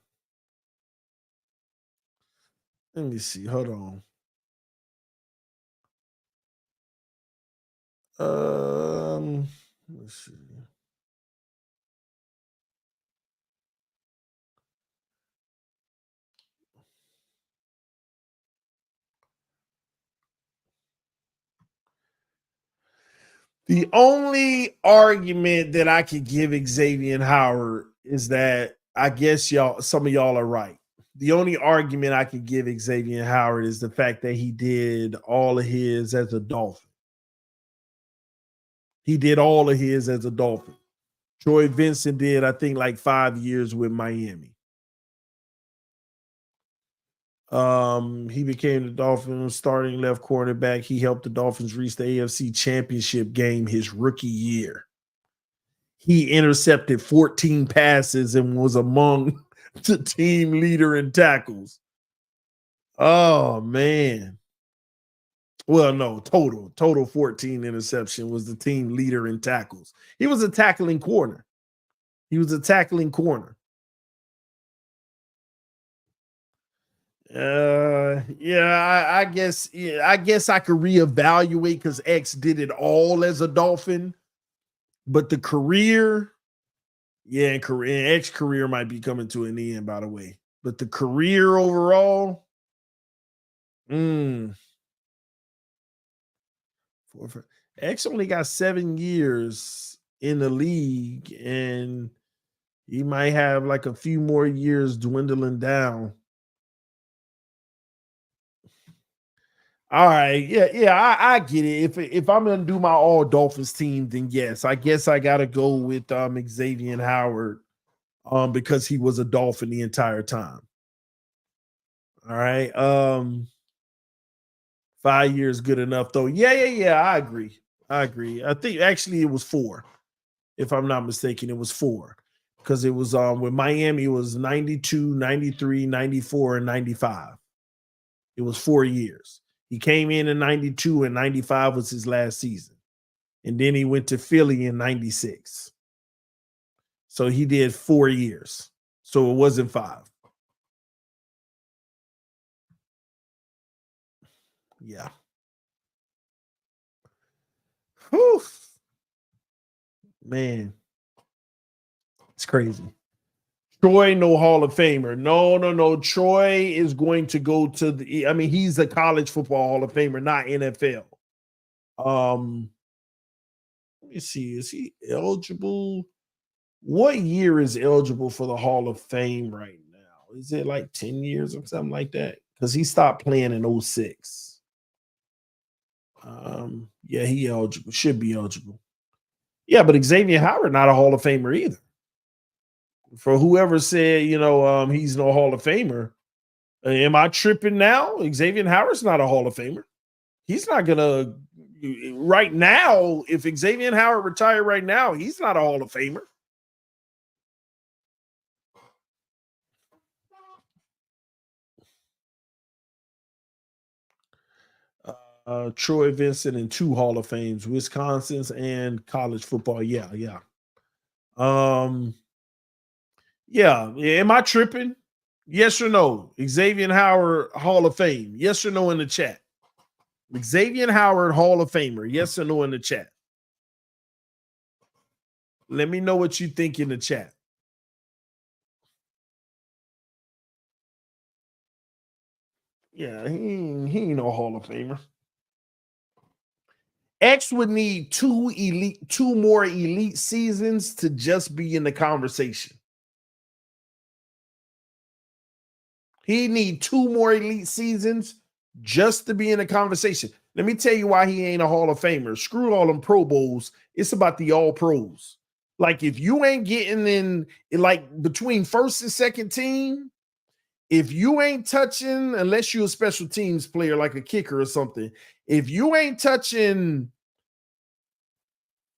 Let me see. Hold on. Let's see. The only argument that I could give Xavier Howard is that I guess some of y'all are right. The only argument I could give Xavier Howard is the fact that he did all of his as a Dolphin. He did all of his as a Dolphin. Troy Vincent did, I think, like 5 years with Miami. He became the Dolphins starting left cornerback. He helped the Dolphins reach the AFC Championship game his rookie year. He intercepted 14 passes and was among the team leader in tackles. Oh, man. Well, no, total 14 interception, was the team leader in tackles. He was a tackling corner. I guess I could reevaluate because X did it all as a Dolphin, but the career, and X career might be coming to an end, by the way. But the career overall, X only got 7 years in the league, and he might have like a few more years dwindling down. All right, I get it. If I'm gonna do my all Dolphins team, then yes, I guess I gotta go with Xavier Howard, because he was a Dolphin the entire time. All right, 5 years good enough though. Yeah. I agree. I think actually it was 4, if I'm not mistaken. It was 4 because it was with Miami. It was 92, 93, 94, and 95. It was 4 years. He came in 92, and 95 was his last season. And then he went to Philly in 96. So he did 4 years. So it wasn't 5. Yeah. Whew. Man, it's crazy. Troy, no Hall of Famer. No. Troy is going to go to he's a college football Hall of Famer, not NFL. Let me see. Is he eligible? What year is eligible for the Hall of Fame right now? Is it like 10 years or something like that? Because he stopped playing in 06. Yeah, he eligible, should be eligible. Yeah, but Xavier Howard not a Hall of Famer either. For whoever said, he's no Hall of Famer, am I tripping now? Xavier Howard's not a Hall of Famer. He's not gonna right now. If Xavier Howard retired right now, he's not a Hall of Famer. Troy Vincent and 2 Hall of Fames, Wisconsin's and college football. Yeah. Yeah. Am I tripping? Yes or no? Xavier Howard Hall of Fame. Yes or no in the chat? Xavier Howard Hall of Famer. Yes or no in the chat? Let me know what you think in the chat. Yeah, he ain't no Hall of Famer. X would need two more elite seasons to just be in the conversation. He need 2 more elite seasons just to be in the conversation. Let me tell you why he ain't a Hall of Famer. Screw all them Pro Bowls. It's about the all pros. Like if you ain't getting in like between first and second team, if you ain't touching, unless you're a special teams player like a kicker or something, if you ain't touching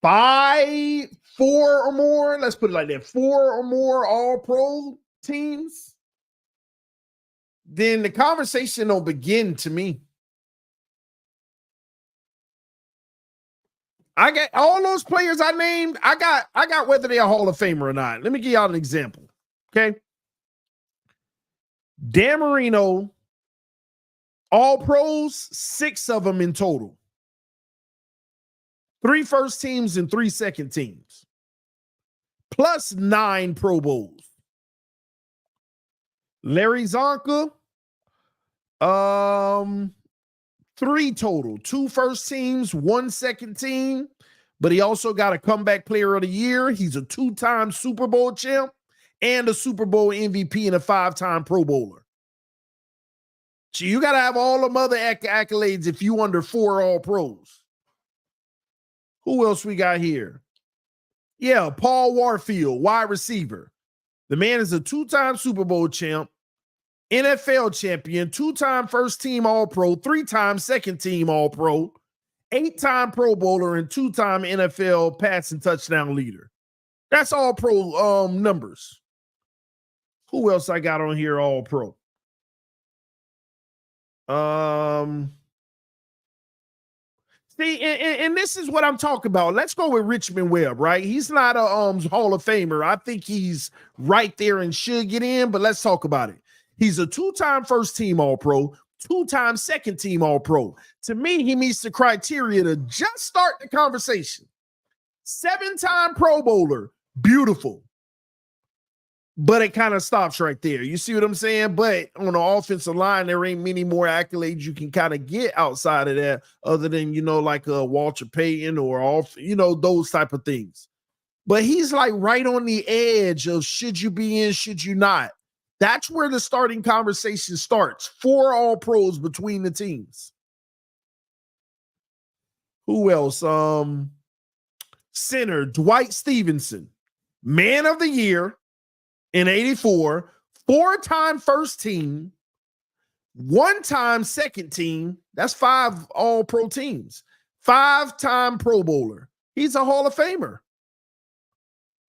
4 or more, let's put it like that, 4 or more all pro teams, then the conversation don't begin to me. I got all those players I named. I got whether they're a Hall of Famer or not. Let me give y'all an example. Okay. Dan Marino, all pros, 6 of them in total. 3 first teams and 3 second teams. Plus 9 Pro Bowls. Larry Zonka, 3 total, 2 first teams, 1 second team, but he also got a comeback player of the year. He's a 2-time Super Bowl champ and a Super Bowl MVP and a 5-time Pro Bowler. So you got to have all them other accolades if you under 4 all pros. Who else we got here? Yeah, Paul Warfield, wide receiver. The man is a 2-time Super Bowl champ, NFL champion, 2-time first team All-Pro, 3-time second team All-Pro, 8-time Pro Bowler, and 2-time NFL pass and touchdown leader. That's All-Pro numbers. Who else I got on here All-Pro? See, and this is what I'm talking about. Let's go with Richmond Webb, right? He's not a Hall of Famer. I think he's right there and should get in, but let's talk about it. He's a 2-time first team All-Pro, 2-time second team All-Pro. To me, he meets the criteria to just start the conversation. 7-time Pro Bowler, beautiful. But it kind of stops right there. You see what I'm saying? But on the offensive line, there ain't many more accolades you can kind of get outside of that other than, like a Walter Payton or, those type of things. But he's like right on the edge of should you be in, should you not? That's where the starting conversation starts. 4 all pros between the teams. Who else? Center, Dwight Stevenson, man of the year in 84, 4-time first team, 1-time second team. That's 5 all pro teams. 5-time Pro Bowler. He's a Hall of Famer.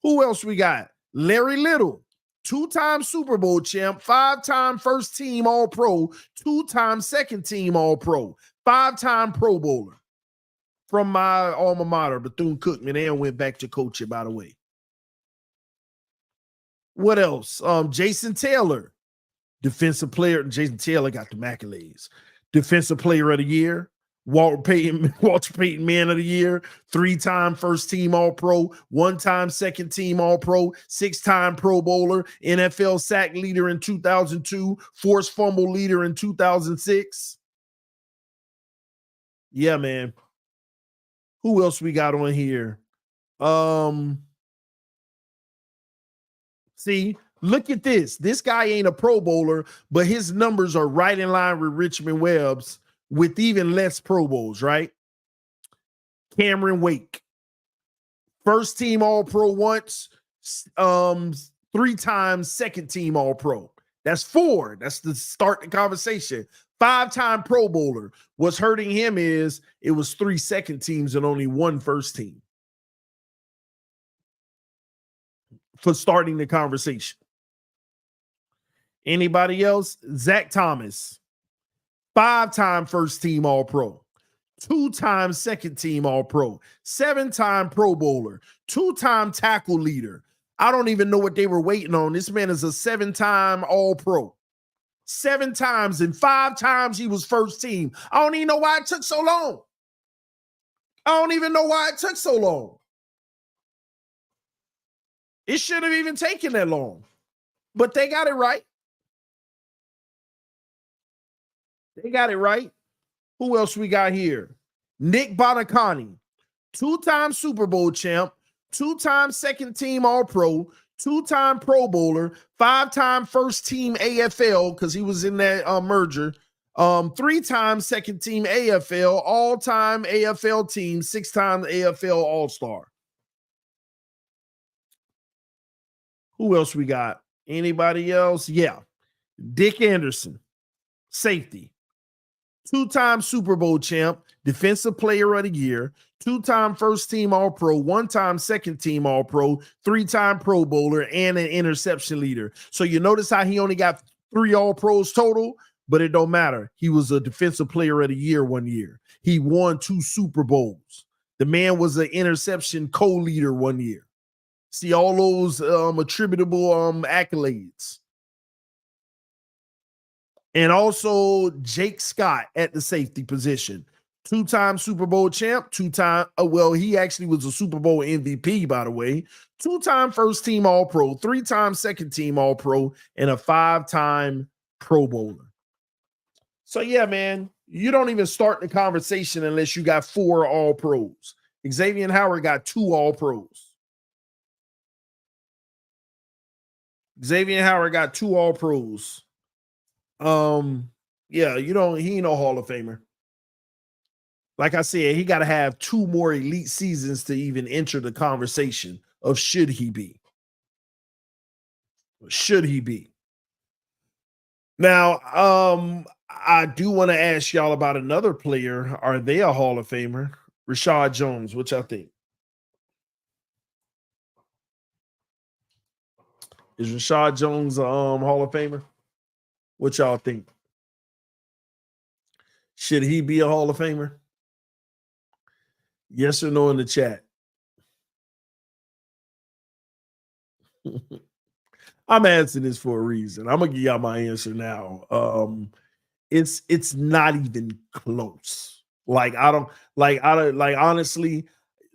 Who else we got? Larry Little, 2-time Super Bowl champ, 5-time first team All Pro, 2-time second team All Pro, 5-time Pro Bowler. From my alma mater, Bethune-Cookman, and went back to coaching, by the way. What else? Jason Taylor, defensive player. Jason Taylor got the accolades. Defensive player of the year. Walter Payton man of the year. 3-time first team All-Pro. 1-time second team All-Pro. 6-time Pro Bowler. NFL sack leader in 2002. Forced fumble leader in 2006. Yeah, man. Who else we got on here? See, look at this. This guy ain't a Pro Bowler, but his numbers are right in line with Richmond Webb's with even less Pro Bowls, right? Cameron Wake. First team All-Pro once, 3 times second team All-Pro. That's 4. That's the start the conversation. 5-time Pro Bowler. What's hurting him is it was 3 second teams and only 1 first team. For starting the conversation. Anybody else? Zach Thomas, 5-time first team All-Pro, 2-time second team All-Pro, 7-time Pro Bowler, 2-time tackle leader. I don't even know what they were waiting on. This man is a 7-time All-Pro. 7 times, and 5 times he was first team. I don't even know why it took so long. It should have even taken that long, but they got it right. Who else we got here? Nick Bonacani, 2-time Super Bowl champ, 2-time second team All-Pro, 2-time Pro Bowler, 5-time first team AFL because he was in that merger, 3-time second team AFL, all-time AFL team, 6-time AFL All-Star. Who else we got? Anybody else? Yeah. Dick Anderson, safety. 2-time Super Bowl champ, defensive player of the year, 2-time first team All-Pro, 1-time second team All-Pro, 3-time Pro Bowler, and an interception leader. So you notice how he only got 3 All-Pros total, but it don't matter. He was a defensive player of the year one year. He won 2 Super Bowls. The man was an interception co-leader one year. See all those attributable accolades. And also Jake Scott at the safety position. 2-time Super Bowl champ, 2-time, he actually was a Super Bowl MVP, by the way. 2-time first team All-Pro, 3-time second team All-Pro, and a 5-time Pro Bowler. So yeah, man, you don't even start the conversation unless you got 4 All-Pros. Xavier Howard got 2 All-Pros. Xavier Howard got 2 All-Pros. Yeah, he ain't no Hall of Famer. Like I said, he got to have 2 more elite seasons to even enter the conversation of should he be. Should he be? Now, I do want to ask y'all about another player. Are they a Hall of Famer? Rashad Jones, what y'all think? Is Rashad Jones a Hall of Famer? What y'all think? Should he be a Hall of Famer? Yes or no in the chat. I'm answering this for a reason. I'm gonna give y'all my answer now. It's not even close. Honestly,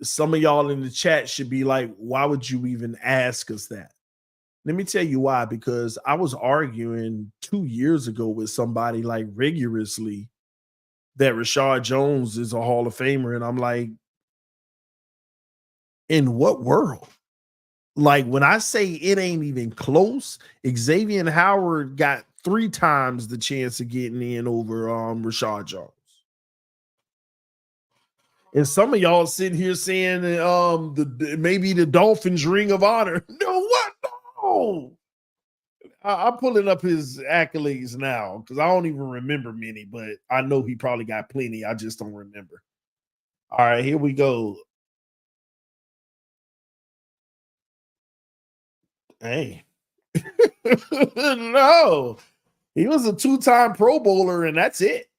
some of y'all in the chat should be like, why would you even ask us that? Let me tell you why, because I was arguing 2 years ago with somebody like rigorously that Rashad Jones is a Hall of Famer. And I'm like, in what world? Like, when I say it ain't even close, Xavier Howard got 3 times the chance of getting in over Rashad Jones. And some of y'all sitting here saying maybe the Dolphins Ring of Honor. No, what? No. I'm pulling up his accolades now because I don't even remember many, but I know he probably got plenty. I just don't remember. All right, here we go. Hey. No. He was a 2-time Pro Bowler, and that's it.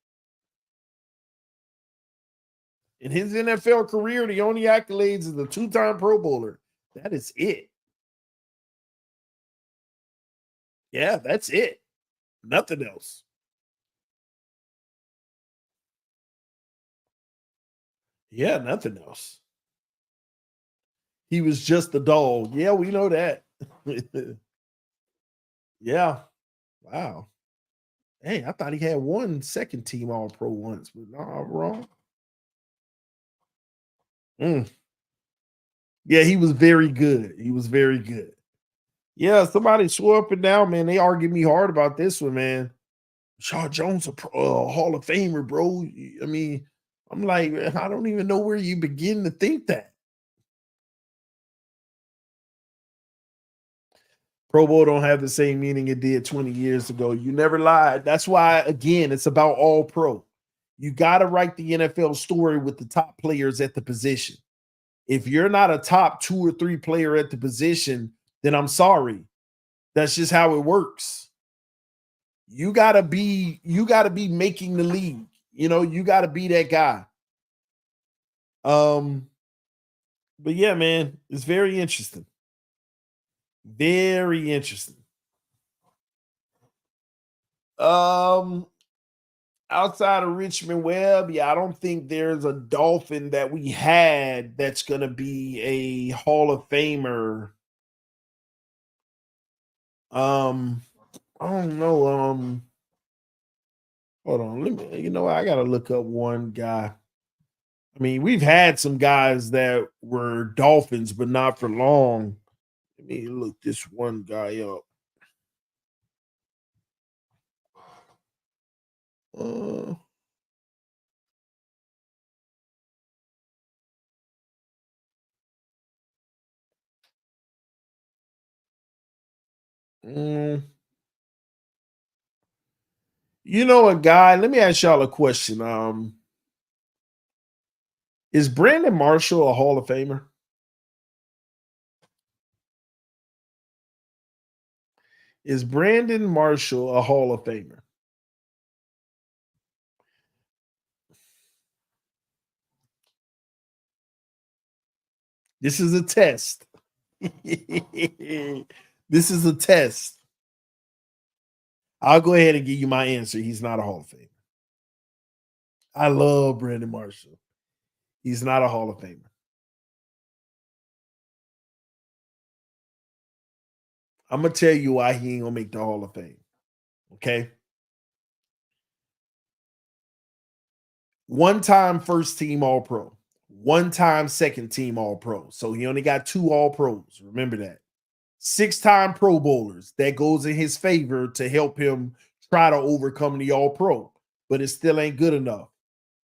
In his NFL career, the only accolades is the 2-time Pro Bowler. That is it. Yeah, that's it. Nothing else. Yeah, nothing else. He was just a dog. Yeah, we know that. Yeah. Wow. Hey, I thought he had 1 second team All-Pro once, but no, I'm wrong. Yeah, he was very good. He was very good. Yeah, somebody swore up and down, man. They argued me hard about this one, man. Shaw Jones, a Hall of Famer, bro. I mean, I'm like, I don't even know where you begin to think that. Pro Bowl don't have the same meaning it did 20 years ago. You never lied. That's why, again, it's about all pro. You got to write the NFL story with the top players at the position. If you're not a top 2 or 3 player at the position, then I'm sorry. That's just how it works. You gotta be making the league. You gotta be that guy. But yeah, man, it's very interesting. Very interesting. Outside of Richmond Webb, yeah, I don't think there's a Dolphin that we had that's gonna be a Hall of Famer. I don't know. Hold on, I gotta look up one guy. I mean, we've had some guys that were Dolphins, but not for long. Let me look this one guy up. Uh, mm, you know, a guy. Let me ask y'all a question. Is Brandon Marshall a Hall of Famer? Is Brandon Marshall a Hall of Famer? This is a test. This is a test. I'll go ahead and give you my answer. He's not a Hall of Famer. I love Brandon Marshall. He's not a Hall of Famer. I'm gonna tell you why he ain't gonna make the Hall of Fame. Okay. One time first team All Pro, one time second team All Pro. So he only got 2 All Pros. Remember that. 6-time Pro Bowlers. That goes in his favor to help him try to overcome the All Pro, but it still ain't good enough.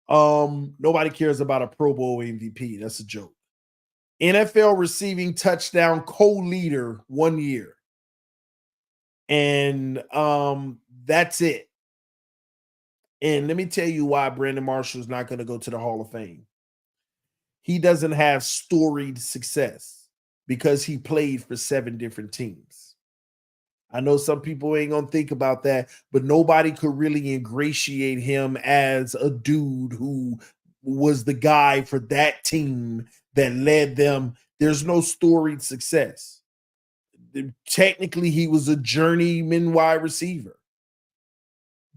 Nobody cares about a Pro Bowl MVP. That's a joke. NFL receiving touchdown co-leader 1 year. And that's it. And let me tell you why Brandon Marshall is not going to go to the Hall of Fame. He doesn't have storied success because he played for 7 different teams. I know some people ain't going to think about that, but nobody could really ingratiate him as a dude who was the guy for that team that led them. There's no storied success. Technically, he was a journeyman wide receiver,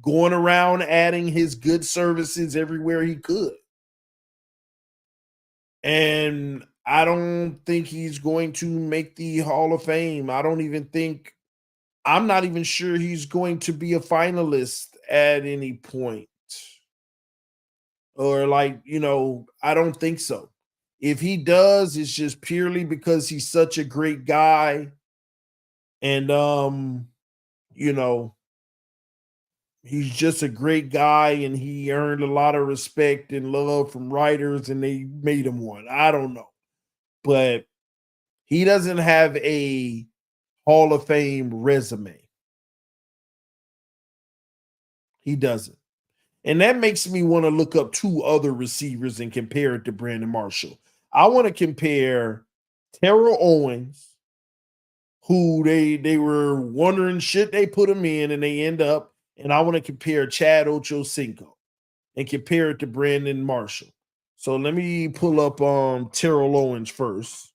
going around adding his good services everywhere he could. And I don't think he's going to make the Hall of Fame. I'm not even sure he's going to be a finalist at any point. Or I don't think so. If he does, it's just purely because he's such a great guy. And he's just a great guy, and he earned a lot of respect and love from writers, and they made him one. I don't know. But he doesn't have a Hall of Fame resume. He doesn't. And that makes me want to look up 2 other receivers and compare it to Brandon Marshall. I want to compare Terrell Owens, who they were wondering should they put him in, and they end up. And I want to compare Chad Ochocinco and compare it to Brandon Marshall. So let me pull up Terrell Owens first.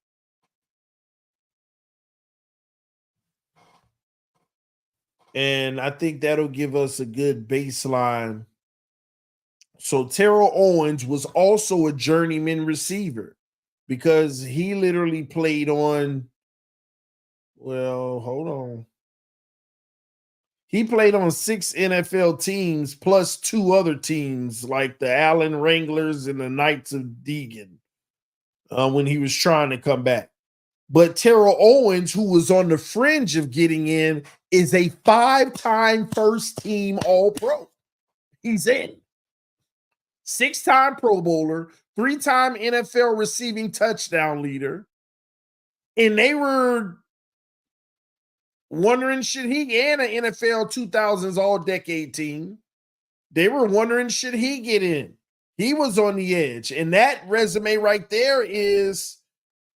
And I think that'll give us a good baseline. So Terrell Owens was also a journeyman receiver because he literally played on, well, hold on. He played on 6 NFL teams plus 2 other teams like the Allen Wranglers and the Knights of Deegan when he was trying to come back. But Terrell Owens, who was on the fringe of getting in, is a 5-time first team All-Pro. He's in. 6-time Pro Bowler, 3-time NFL receiving touchdown leader. And they were wondering, should he and an NFL 2000s all-decade team? They were wondering, should he get in? He was on the edge. And that resume right there is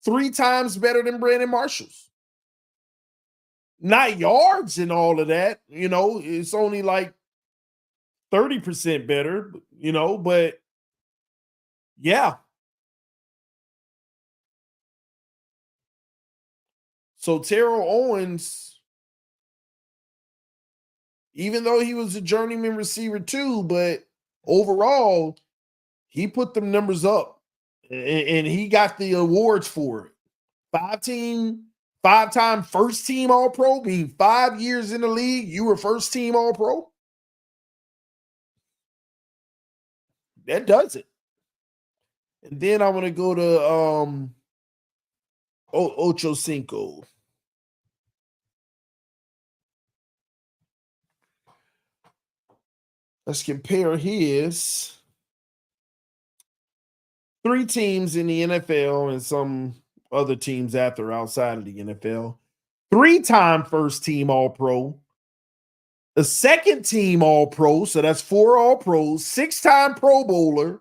3 times better than Brandon Marshall's. Not yards and all of that. It's only like 30% better, but yeah. So Terrell Owens, even though he was a journeyman receiver too, but overall, he put them numbers up and he got the awards for it. 5-time first team All Pro, being 5 years in the league, you were first team All Pro. That does it. And then I want to go to Ocho Cinco. Let's compare his 3 teams in the NFL and some other teams after outside of the NFL. 3-time first team All Pro, a second team All Pro, so that's 4 All Pros, 6-time Pro Bowler,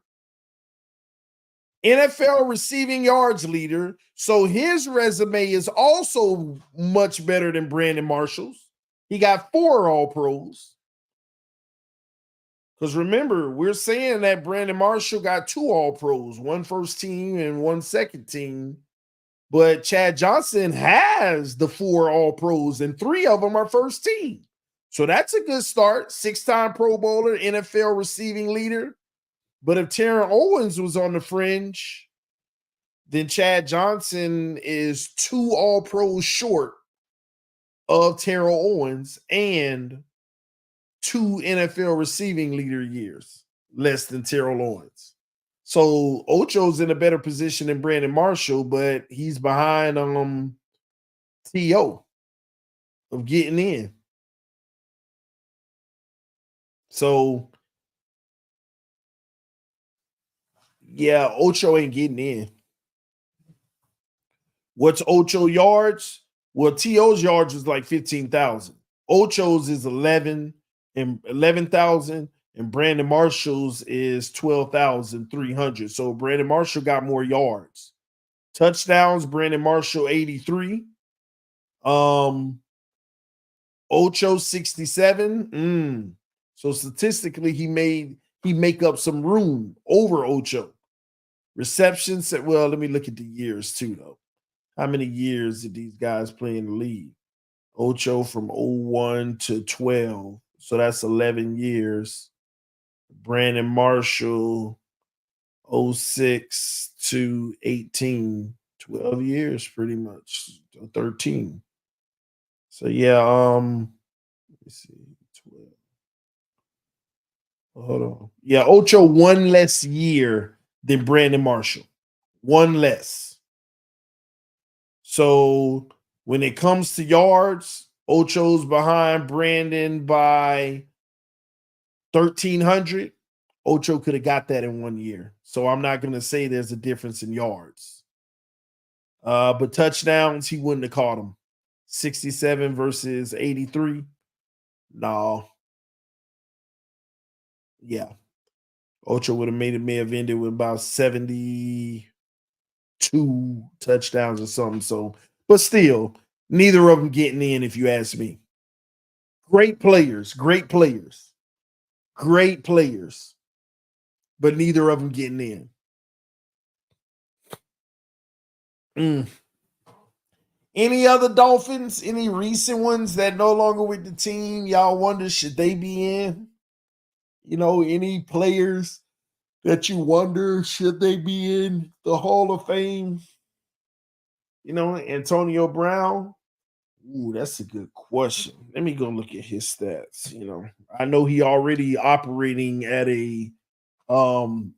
NFL receiving yards leader. So his resume is also much better than Brandon Marshall's. He got 4 All Pros. Because remember, we're saying that Brandon Marshall got 2 All Pros, 1 first team and 1 second team. But Chad Johnson has the 4 All Pros, and 3 of them are first team. So that's a good start. 6-time Pro Bowler, NFL receiving leader. But if Terrell Owens was on the fringe, then Chad Johnson is 2 All Pros short of Terrell Owens and 2 NFL receiving leader years, less than Terrell Owens. So Ocho's in a better position than Brandon Marshall, but he's behind T.O. of getting in. So yeah, Ocho ain't getting in. What's Ocho yards? Well, T.O.'s yards was like 15,000. Ocho's is 11,000, and Brandon Marshall's is 12,300. So Brandon Marshall got more yards. Touchdowns, Brandon Marshall 83. Ocho 67. So statistically, he make up some room over Ocho. Receptions, well, let me look at the years too, though. How many years did these guys play in the league? Ocho from 01 to 12. So that's 11 years. Brandon Marshall, 06 to 18. 12 years, pretty much. 13. So yeah, let me see. 12. Hold on. Yeah, Ocho 1 less year than Brandon Marshall. 1 less. So when it comes to yards, Ocho's behind Brandon by 1,300. Ocho could have got that in 1 year. So I'm not going to say there's a difference in yards. But touchdowns, he wouldn't have caught them. 67 versus 83. No. Yeah. Ocho would have may have ended with about 72 touchdowns or something. So, but still, neither of them getting in, if you ask me. Great players, but neither of them getting in. Any other Dolphins, any recent ones that no longer with the team, y'all wonder, should they be in? You know, any players that you wonder, should they be in the Hall of Fame? You know, Antonio Brown. Ooh, that's a good question. Let me go look at his stats. You know, I know he already operating at a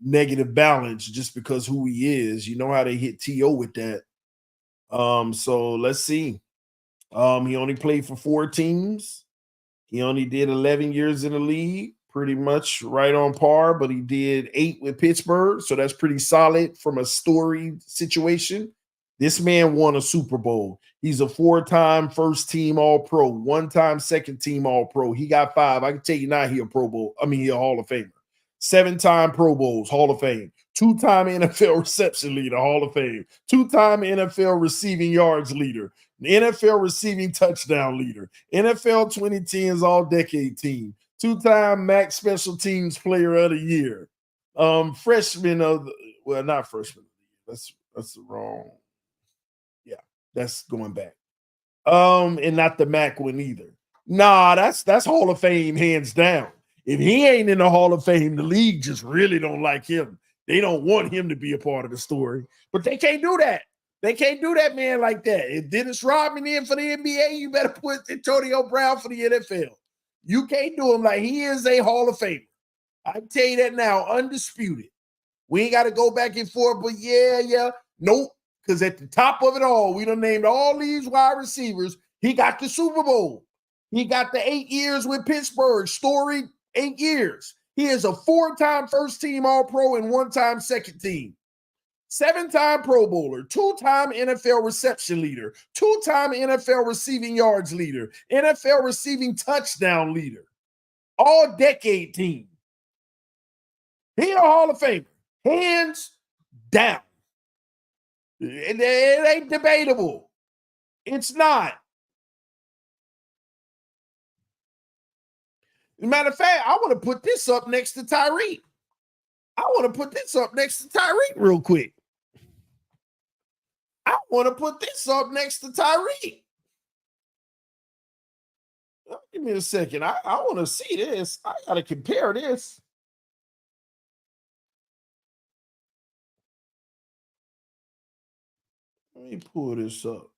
negative balance just because who he is. You know how they hit T.O. with that. So let's see. He only played for 4 teams. He only did 11 years in the league, pretty much right on par, but he did 8 with Pittsburgh. So that's pretty solid from a story situation. This man won a Super Bowl. He's a 4-time first team All Pro, 1-time second team All Pro. He got 5. I can tell you now he a Pro Bowl. I mean, he a Hall of Famer. 7-time Pro Bowls, Hall of Fame. 2-time NFL reception leader, Hall of Fame. 2-time NFL receiving yards leader. NFL receiving touchdown leader. NFL 2010s All-Decade Team. 2-time MAC Special Teams Player of the Year. Freshman of the, well, not freshman of the year. That's the wrong. Yeah, that's going back. And not the MAC one either. Nah, that's Hall of Fame hands down. If he ain't in the Hall of Fame, the league just really don't like him. They don't want him to be a part of the story. But they can't do that. They can't do that, man, like that. If Dennis Rodman in for the NBA, you better put Antonio Brown for the NFL. You can't do him like he is a Hall of Famer. I can tell you that now, undisputed. We ain't got to go back and forth, but yeah. Nope. Because at the top of it all, we done named all these wide receivers. He got the Super Bowl. He got the 8 years with Pittsburgh, storied 8 years. He is a 4-time first-team All-Pro and 1-time second team. 7-time Pro Bowler, 2-time NFL reception leader, 2-time NFL receiving yards leader, NFL receiving touchdown leader, all-decade team. He a Hall of Famer, hands down. It ain't debatable. It's not. As a matter of fact, I want to put this up next to Tyreek. Real quick. I want to put this up next to Tyreek. Give me a second. I want to see this. I got to compare this. Let me pull this up.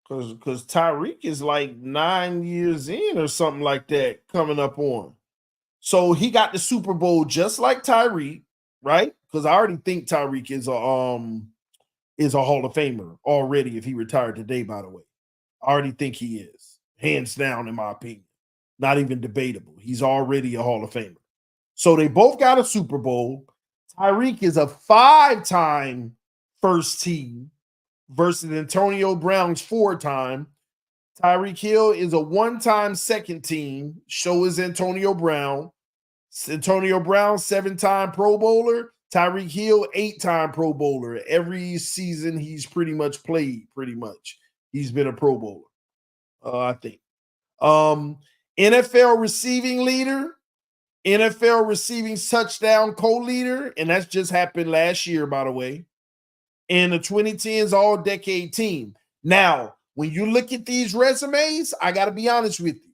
Because Tyreek is like 9 years in or something like that coming up on. So he got the Super Bowl just like Tyreek, right? Because I already think Tyreek is a Hall of Famer already if he retired today, by the way. I already think he is. Hands down, in my opinion. Not even debatable. He's already a Hall of Famer. So they both got a Super Bowl. Tyreek is a 5-time first team versus Antonio Brown's 4-time. Tyreek Hill is a 1-time second team. So is Antonio Brown. Antonio Brown, 7-time Pro Bowler. Tyreek Hill, 8-time Pro Bowler. Every season he's pretty much played, He's been a Pro Bowler, I think. NFL receiving leader, NFL receiving touchdown co-leader, and that's just happened last year, by the way. And the 2010s all-decade team. Now, when you look at these resumes, I got to be honest with you.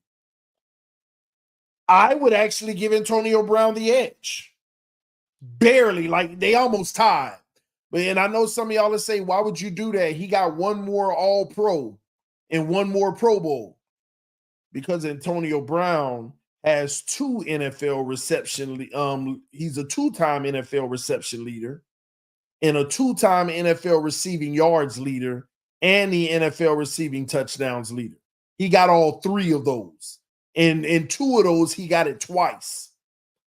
I would actually give Antonio Brown the edge. Barely, like they almost tied. And I know some of y'all will say, why would you do that? He got one more All-Pro and one more Pro Bowl. Because Antonio Brown has 2 NFL reception. He's a 2-time NFL reception leader and a 2-time NFL receiving yards leader and the NFL receiving touchdowns leader. He got all 3 of those. And in 2 of those, he got it twice.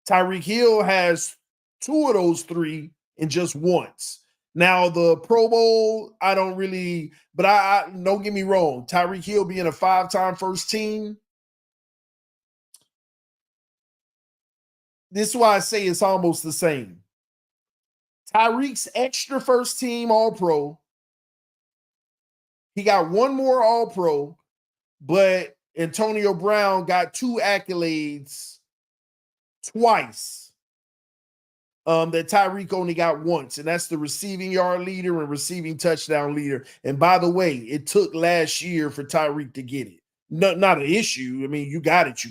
Tyreek Hill has 2 of those 3 and just once. Now, the Pro Bowl, I don't really, but I don't get me wrong. Tyreek Hill being a 5-time first team, this is why I say it's almost the same. Tyreek's extra first team All-Pro. He got one more All-Pro, but Antonio Brown got 2 accolades twice that Tyreek only got once, and that's the receiving yard leader and receiving touchdown leader. And by the way, it took last year for Tyreek to get it. Not an issue. I mean, you got it.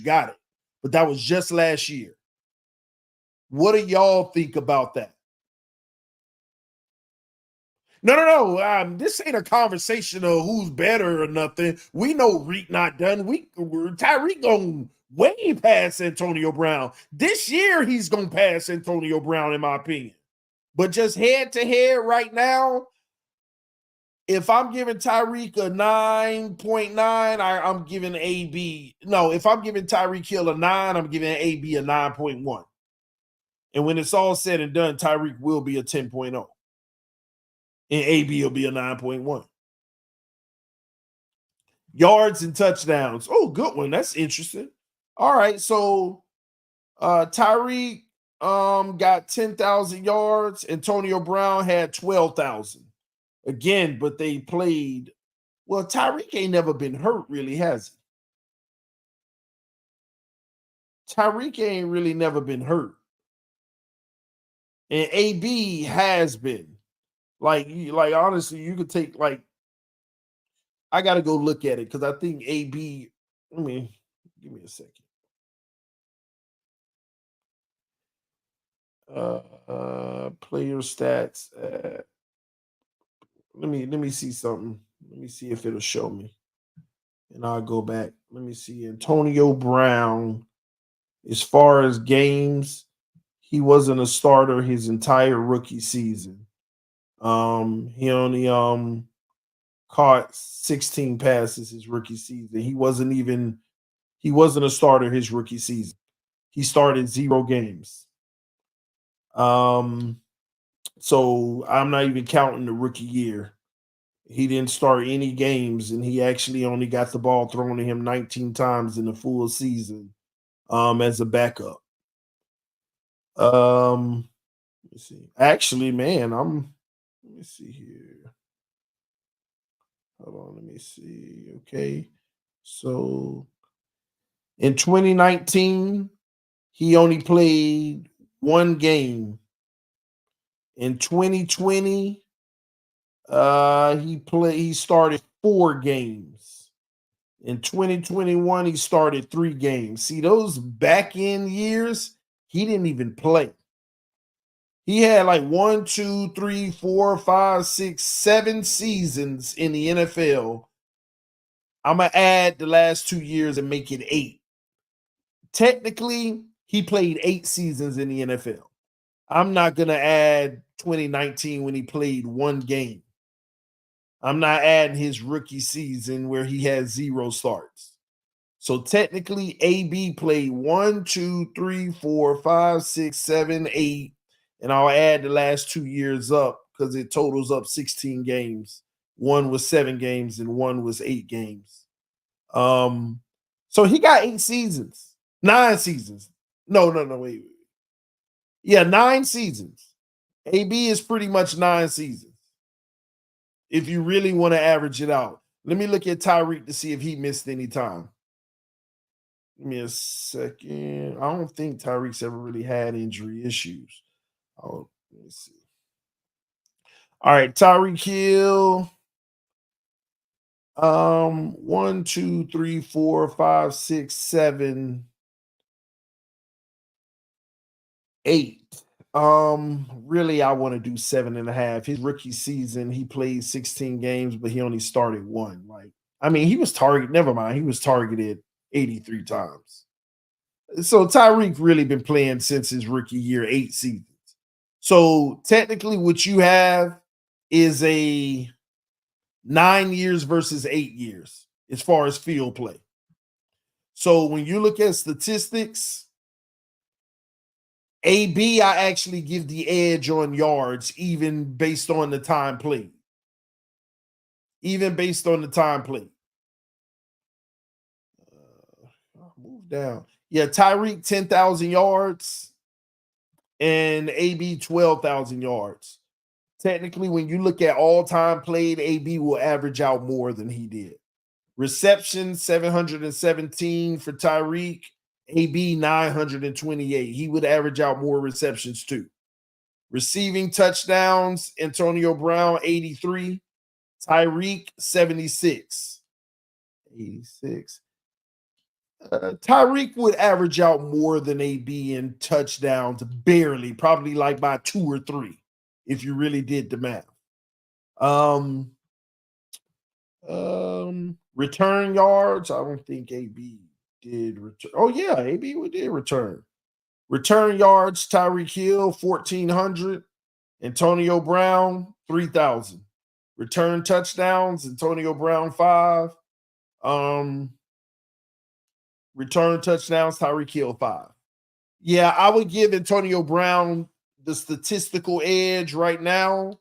But that was just last year. What do y'all think about that? No. This ain't a conversation of who's better or nothing. We know Reek not done. Tyreek going way past Antonio Brown. This year, he's going to pass Antonio Brown, in my opinion. But just head-to-head right now, if I'm giving Tyreek a 9.9, I'm giving AB. No, if I'm giving Tyreek Hill a 9, I'm giving AB a 9.1. And when it's all said and done, Tyreek will be a 10.0. And AB will be a 9.1. Yards and touchdowns. Oh, good one. That's interesting. All right, so Tyreek got 10,000 yards. Antonio Brown had 12,000. Again, but they played. Well, Tyreek ain't never been hurt, really, has he? Tyreek ain't really never been hurt. And AB has been. Like honestly, you could take I got to go look at it because I think AB. Give me a second. Player stats. Let me see something. Let me see if it'll show me, and I'll go back. Let me see Antonio Brown. As far as games, he wasn't a starter his entire rookie season. He only caught 16 passes his rookie season. He wasn't a starter his rookie season. He started 0 games. So I'm not even counting the rookie year. He didn't start any games, and he actually only got the ball thrown to him 19 times in the full season as a backup. Let's see. Actually, man, let me see here. Hold on, let me see. Okay. So in 2019, he only played 1 game. In 2020, he started 4 games. In 2021, he started 3 games. See, those back end years, he didn't even play. He had like 1, 2, 3, 4, 5, 6, 7 seasons in the NFL. I'm going to add the last 2 years and make it 8. Technically, he played 8 seasons in the NFL. I'm not going to add 2019 when he played 1 game. I'm not adding his rookie season where he had 0 starts. So technically, AB played 1, 2, 3, 4, 5, 6, 7, 8. And I'll add the last 2 years up because it totals up 16 games. 1 was 7 games and 1 was 8 games. So he got 8 seasons, 9 seasons. No, wait. Yeah, 9 seasons. AB is pretty much 9 seasons. If you really want to average it out. Let me look at Tyreek to see if he missed any time. Give me a second. I don't think Tyreek's ever really had injury issues. Oh, let me see. All right, Tyreek Hill. 1, 2, 3, 4, 5, 6, 7, 8. Really, I want to do 7.5. His rookie season, he played 16 games, but he only started 1. Like, I mean, he was targeted. Never mind, he was targeted 83 times. So Tyreek really been playing since his rookie year, 8 seasons. So technically, what you have is a 9 years versus 8 years as far as field play. So when you look at statistics, AB, I actually give the edge on yards, even based on the time played. Even based on the time played. Move down. Yeah, Tyreek 10,000 yards and AB 12,000 yards. Technically, when you look at all time played, AB will average out more than he did. Reception 717 for Tyreek, AB 928. He would average out more receptions too. Receiving touchdowns, Antonio Brown 83, Tyreek 76. 86. Tyreek would average out more than AB in touchdowns, barely, probably like by 2 or 3, if you really did the math. Return yards, I don't think AB did return. Oh, yeah, AB did return. Return yards, Tyreek Hill, 1,400. Antonio Brown, 3,000. Return touchdowns, Antonio Brown, 5. Return touchdowns, Tyreek Hill, 5. Yeah, I would give Antonio Brown the statistical edge right now,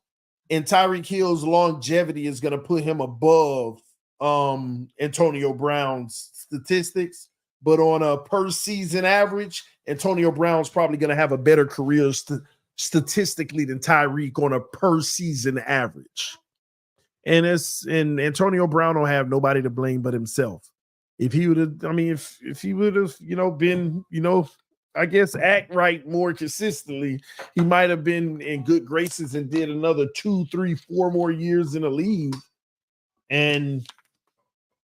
and Tyreek Hill's longevity is going to put him above Antonio Brown's statistics. But on a per season average, Antonio Brown's probably going to have a better career statistically than Tyreek on a per season average. And Antonio Brown don't have nobody to blame but himself. If he would have, I mean, if he would have, been, I guess act right more consistently, he might have been in good graces and did another 2, 3, 4 more years in the league. And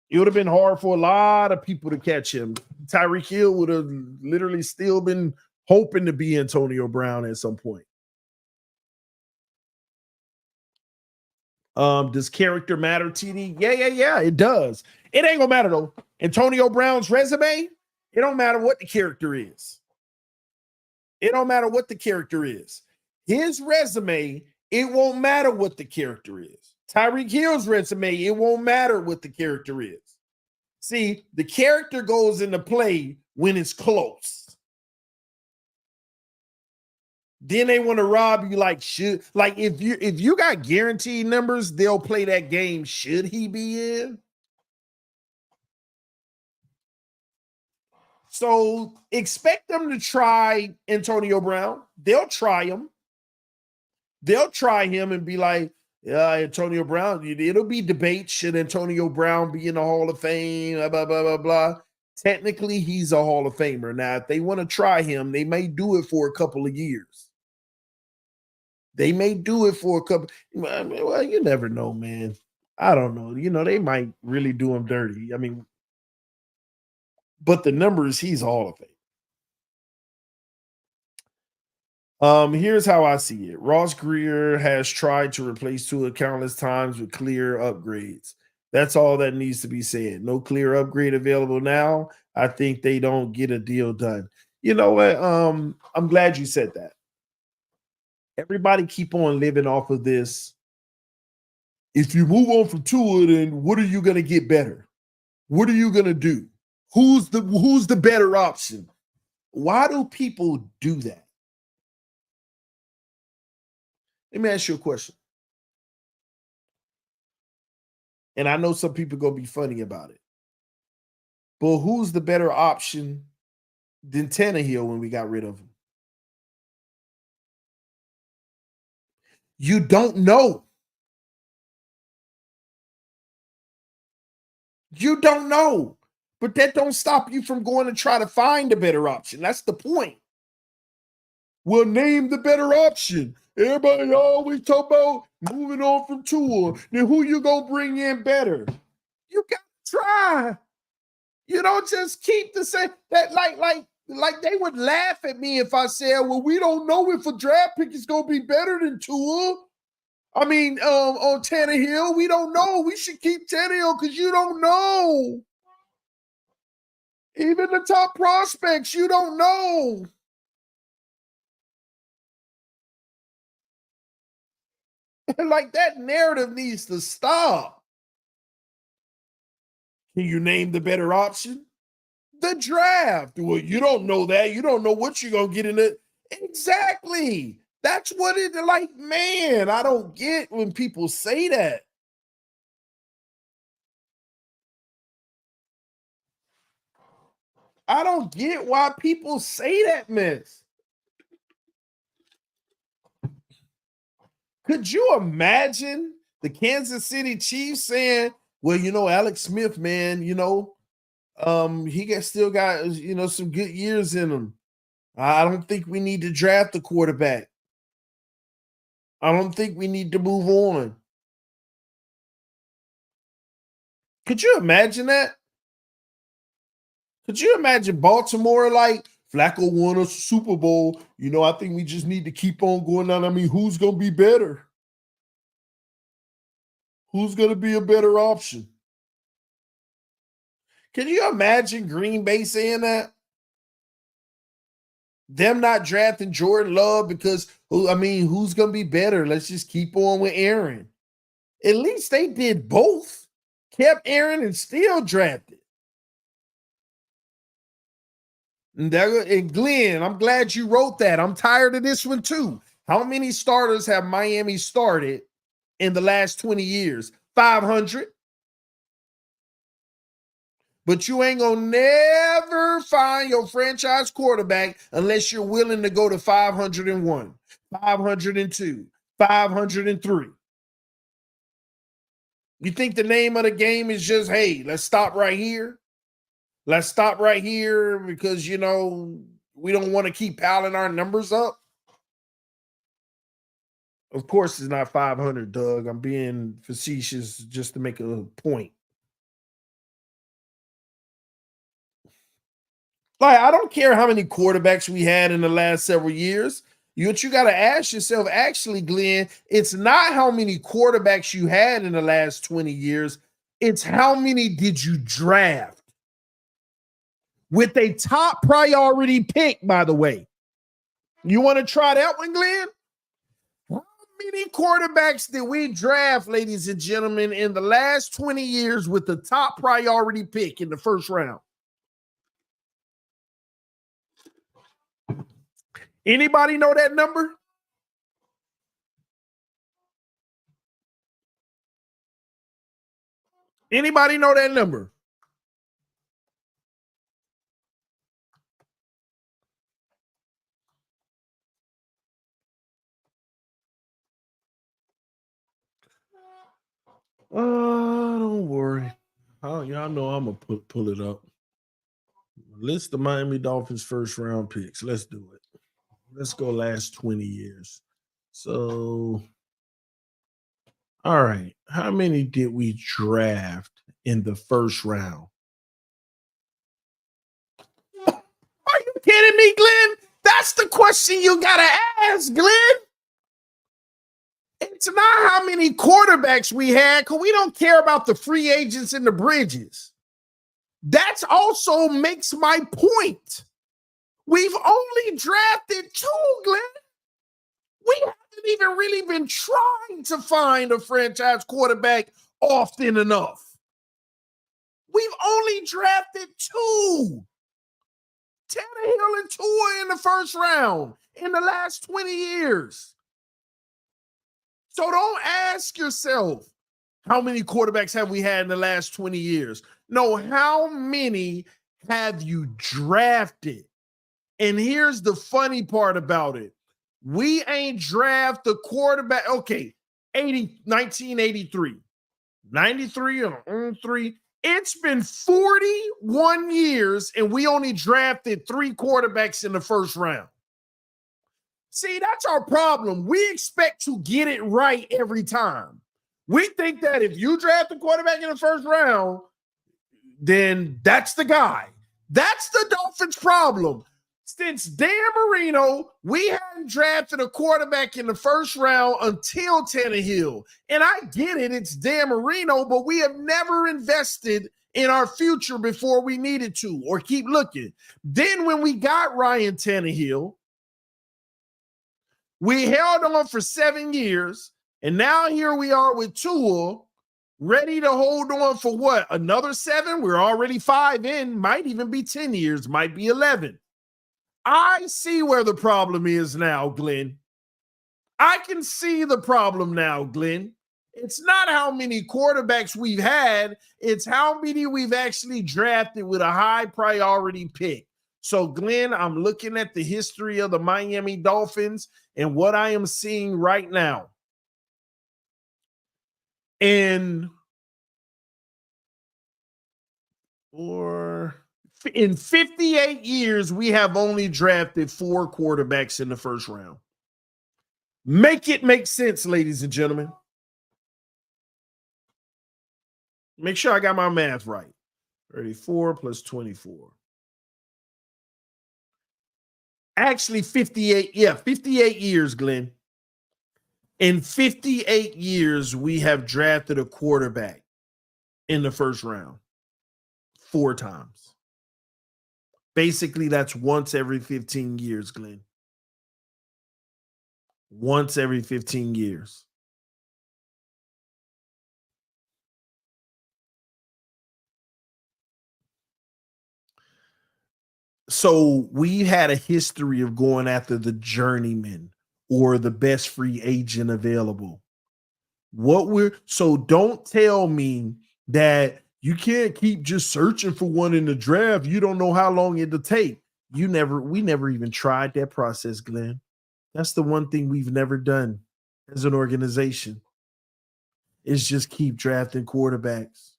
it would have been hard for a lot of people to catch him. Tyreek Hill would have literally still been hoping to be Antonio Brown at some point. Does character matter, TD? Yeah, it does. It ain't gonna matter though. Antonio Brown's resume, it don't matter what the character is. It don't matter what the character is. His resume, it won't matter what the character is. Tyreek Hill's resume, it won't matter what the character is. See, the character goes into play when it's close. Then they want to rob you if you got guaranteed numbers, they'll play that game. Should he be in? So expect them to try Antonio Brown. They'll try him. They'll try him and be like, yeah, Antonio Brown. It'll be debate. Should Antonio Brown be in the Hall of Fame? Blah, blah, blah, blah, blah. Technically, he's a Hall of Famer. Now, if they want to try him, they may do it for a couple of years. They may do it for a couple. Well, you never know, man. I don't know. They might really do him dirty. But the numbers, he's Hall of Fame. Here's how I see it. Ross Greer has tried to replace Tua countless times with clear upgrades. That's all that needs to be said. No clear upgrade available now. I think they don't get a deal done. You know what? I'm glad you said that. Everybody keep on living off of this. If you move on from Tua, then what are you going to get better? What are you going to do? Who's the better option? Why do people do that? Let me ask you a question. And I know some people going to be funny about it. But who's the better option than Tannehill when we got rid of him? You don't know. You don't know. But that don't stop you from going to try to find a better option. That's the point. Well, name the better option. Everybody always talk about moving on from Tua. Then who you gonna bring in better? You gotta try. You don't just keep the same. That like they would laugh at me if I said, "Well, we don't know if a draft pick is gonna be better than Tua." On Tannehill, we don't know. We should keep Tannehill because you don't know. Even the top prospects, you don't know. Like that narrative needs to stop. Can you name the better option? The draft. Well, you don't know that. You don't know what you're going to get in it. Exactly. That's what it's like, man. I don't get when people say that. I don't get why people say that mess. Could you imagine the Kansas City Chiefs saying, well, Alex Smith, man, he still got, some good years in him. I don't think we need to draft a quarterback. I don't think we need to move on. Could you imagine that? Could you imagine Baltimore like Flacco won a Super Bowl? I think we just need to keep on going down. Who's going to be better? Who's going to be a better option? Can you imagine Green Bay saying that? Them not drafting Jordan Love because, who's going to be better? Let's just keep on with Aaron. At least they did both. Kept Aaron and still drafted. And Glenn, I'm glad you wrote that. I'm tired of this one too. How many starters have Miami started in the last 20 years? 500. But you ain't going to never find your franchise quarterback unless you're willing to go to 501, 502, 503. You think the name of the game is just, hey, let's stop right here? Let's stop right here because, we don't want to keep piling our numbers up. Of course, it's not 500, Doug. I'm being facetious just to make a point. I don't care how many quarterbacks we had in the last several years. What you got to ask yourself, actually, Glenn, it's not how many quarterbacks you had in the last 20 years. It's how many did you draft? With a top priority pick, by the way. You want to try that one, Glenn? How many quarterbacks did we draft, ladies and gentlemen, in the last 20 years with the top priority pick in the first round? Anybody know that number? Anybody know that number? Don't worry. Oh, y'all know I'm gonna pull it up. List the Miami Dolphins first round picks. Let's do it. Let's go last 20 years. So, all right. How many did we draft in the first round? Are you kidding me, Glenn? That's the question you gotta ask, Glenn. It's not how many quarterbacks we had, because we don't care about the free agents and the bridges. That's also makes my point. We've only drafted 2, Glenn. We haven't even really been trying to find a franchise quarterback often enough. We've only drafted 2. Tannehill and Tua in the first round in the last 20 years. So don't ask yourself, how many quarterbacks have we had in the last 20 years? No, how many have you drafted? And here's the funny part about it. We ain't draft the quarterback. Okay, 1983, 93 and 3. It's been 41 years and we only drafted 3 quarterbacks in the first round. See, that's our problem. We expect to get it right every time. We think that if you draft a quarterback in the first round, then that's the guy. That's the Dolphins' problem. Since Dan Marino, we hadn't drafted a quarterback in the first round until Tannehill. And I get it, it's Dan Marino, but we have never invested in our future before we needed to, or keep looking. Then when we got Ryan Tannehill, we held on for 7 years, and now here we are with Tua, ready to hold on for what? Another 7? We're already 5 in, might even be 10 years, might be 11. I see where the problem is now, Glenn. I can see the problem now, Glenn. It's not how many quarterbacks we've had, it's how many we've actually drafted with a high priority pick. So, Glenn, I'm looking at the history of the Miami Dolphins and what I am seeing right now. In 58 years, we have only drafted 4 quarterbacks in the first round. Make it make sense, ladies and gentlemen. Make sure I got my math right. 34 plus 24. Actually, 58. Yeah, 58 years, Glenn. In 58 years, we have drafted a quarterback in the first round 4 times. Basically, that's once every 15 years, Glenn. Once every 15 years. So we had a history of going after the journeyman or the best free agent available. So don't tell me that you can't keep just searching for one in the draft. You don't know how long it'll take. We never even tried that process, Glenn. That's the one thing we've never done as an organization, is just keep drafting quarterbacks.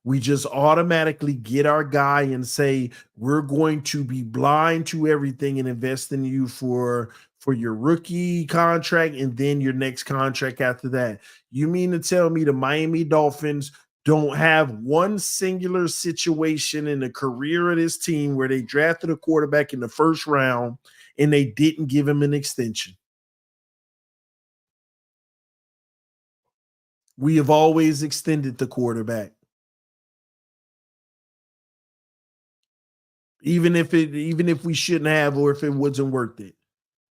We just automatically get our guy and say, we're going to be blind to everything and invest in you for your rookie contract and then your next contract after that. You mean to tell me the Miami Dolphins don't have one singular situation in the career of this team where they drafted a quarterback in the first round and they didn't give him an extension? We have always extended the quarterback. even if we shouldn't have, or if it wasn't worth it,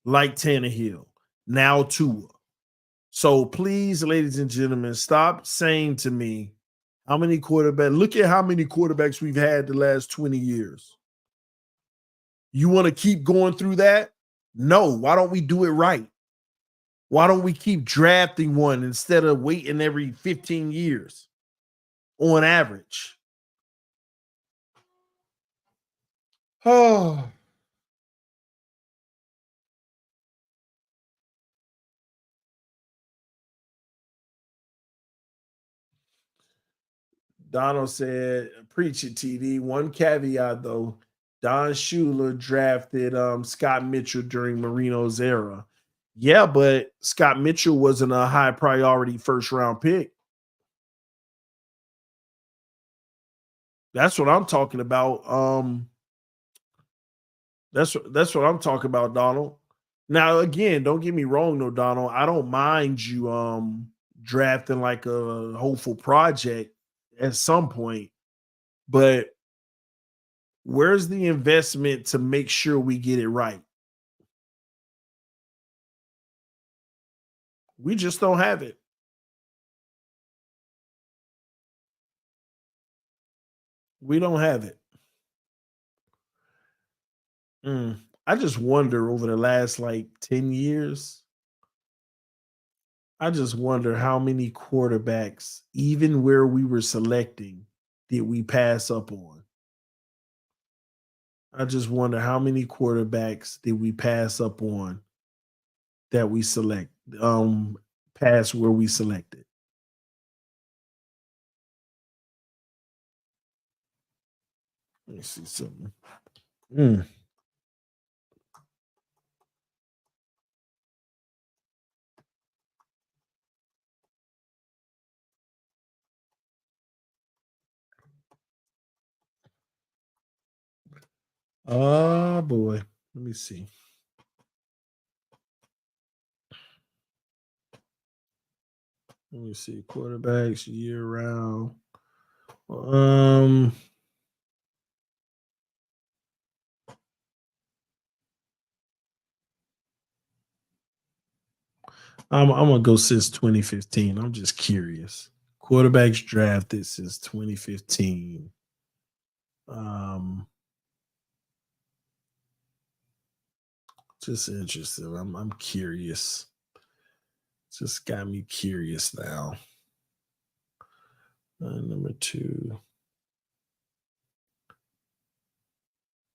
like Tannehill, now Tua. So please, ladies and gentlemen, stop saying to me how many quarterbacks. Look at how many quarterbacks we've had the last 20 years. You want to keep going through that? No. Why don't we do it right? Why don't we keep drafting one instead of waiting every 15 years on average? Oh, Donald said, preach it, TD. One caveat though. Don Shula drafted Scott Mitchell during Marino's era. Yeah, but Scott Mitchell wasn't a high priority first round pick. That's what I'm talking about. That's what I'm talking about, Donald. Now, again, don't get me wrong, though, Donald. I don't mind you drafting like a hopeful project at some point, but where's the investment to make sure we get it right? We just don't have it. We don't have it. Mm. I just wonder over the last like 10 years, I just wonder how many quarterbacks, even where we were selecting, did we pass up on? I just wonder how many quarterbacks did we pass up on that we select, past where we selected. Let me see something. Mm. Oh boy. Let me see. Let me see. Quarterbacks year round. Um, I'm gonna go since 2015. I'm just curious. Quarterbacks drafted since 2015. Um, just interested. I'm curious. Just got me curious now. Number two.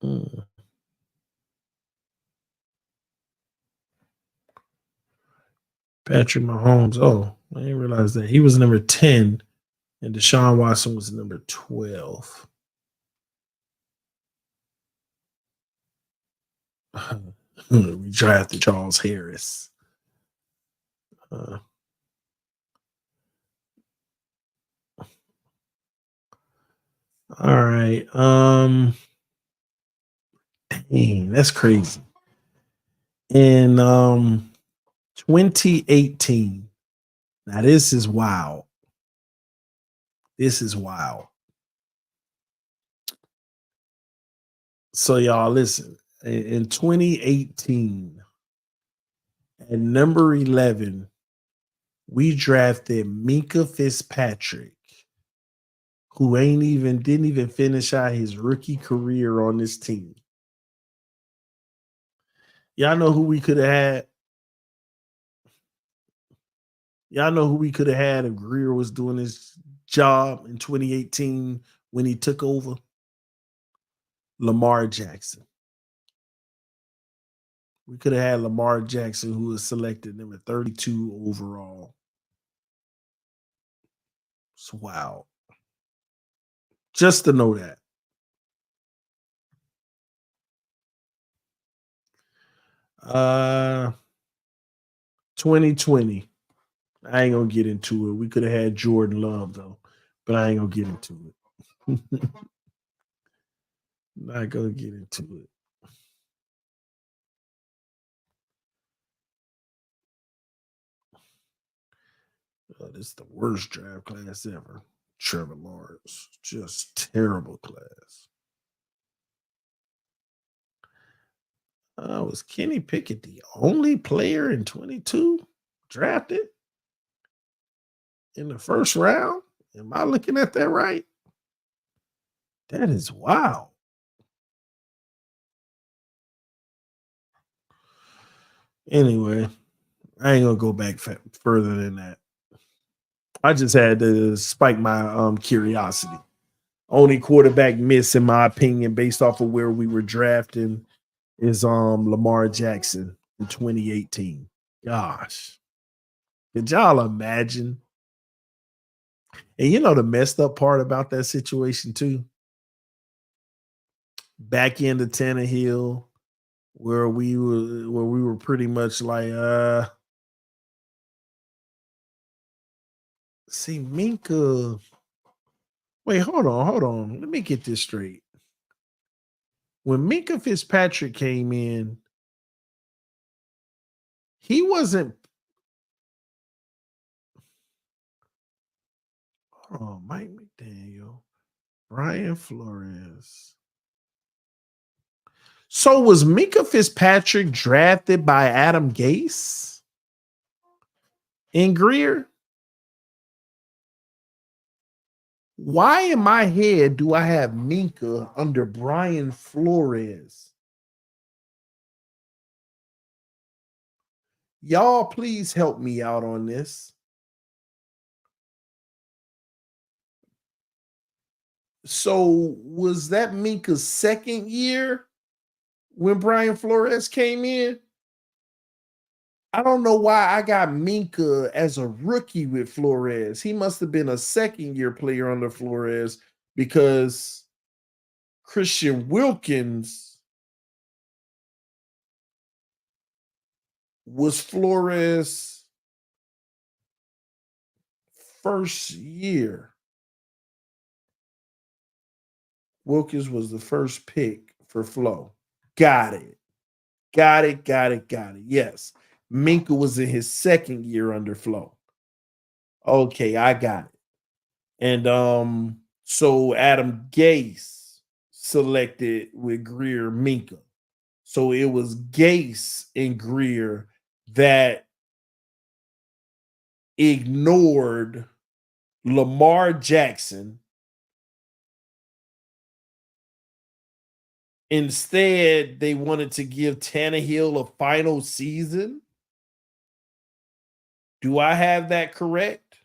Mm. Patrick Mahomes. Oh, I didn't realize that. He was number 10, and Deshaun Watson was number 12. We drafted Charles Harris. Uh, all right. Dang, that's crazy. In 2018. Now this is wild. This is wild. So y'all listen. In 2018, at number 11, we drafted Minka Fitzpatrick, who didn't even finish out his rookie career on this team. Y'all know who we could have had? Y'all know who we could have had if Greer was doing his job in 2018 when he took over? Lamar Jackson. We could have had Lamar Jackson, who was selected number 32 overall. So wow. Just to know that. Uh 2020. I ain't gonna get into it. We could have had Jordan Love though, but I ain't gonna get into it. Not gonna get into it. This is the worst draft class ever. Trevor Lawrence, just terrible class. Was Kenny Pickett the only player in 22 drafted in the first round? Am I looking at that right? That is wild. Anyway, I ain't gonna go back further than that. I just had to spike my curiosity. Only quarterback miss, in my opinion, based off of where we were drafting, is Lamar Jackson in 2018. Gosh, could y'all imagine? And you know the messed up part about that situation too. Back into Tannehill, where we were pretty much like, see Minka. Wait, hold on. Let me get this straight. When Minka Fitzpatrick came in, he wasn't. Oh, Mike McDaniel, Brian Flores. So was Minka Fitzpatrick drafted by Adam Gase in Greer? Why in my head do I have Minka under Brian Flores? Y'all, please help me out on this. So was that Minka's second year when Brian Flores came in? I don't know why I got Minka as a rookie with Flores. He must have been a second year player under Flores because Christian Wilkins was Flores' first year. Wilkins was the first pick for Flo. Got it. Yes. Minka was in his second year under Flo. Okay, I got it. And so Adam Gase selected with Greer Minka. So it was Gase and Greer that ignored Lamar Jackson. Instead, they wanted to give Tannehill a final season. Do I have that correct?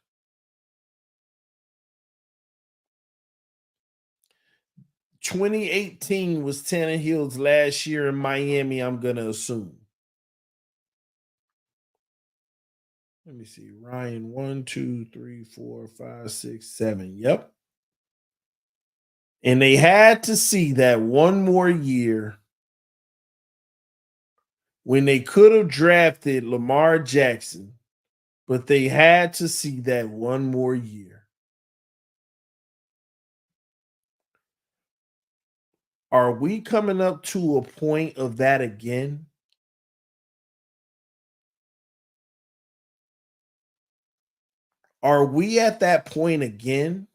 "2018 was Tannehill's last year in Miami, I'm going to assume." Let me see. Ryan, 1, 2, 3, 4, 5, 6, 7. Yep. And they had to see that one more year when they could have drafted Lamar Jackson, but they had to see that one more year. Are we coming up to a point of that again? Are we at that point again?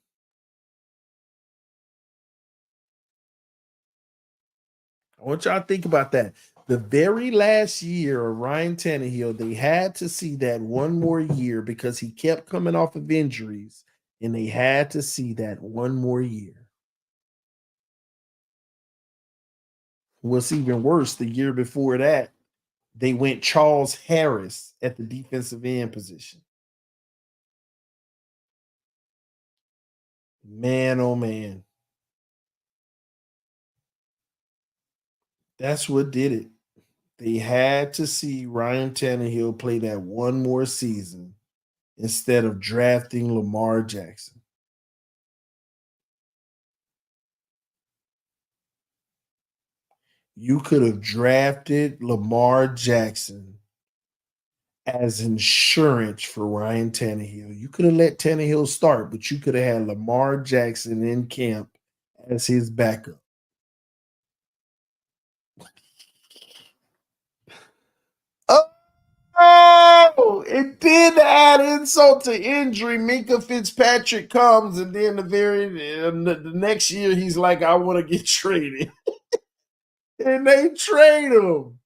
I want y'all to think about that. The very last year of Ryan Tannehill, they had to see that one more year because he kept coming off of injuries, and they had to see that one more year. What's even worse, the year before that, they went Charles Harris at the defensive end position. Man, oh man. That's what did it. They had to see Ryan Tannehill play that one more season instead of drafting Lamar Jackson. You could have drafted Lamar Jackson as insurance for Ryan Tannehill. You could have let Tannehill start, but you could have had Lamar Jackson in camp as his backup. Oh, it did add insult to injury. Minka Fitzpatrick comes, and then the next year he's like, "I want to get traded," and they trade him.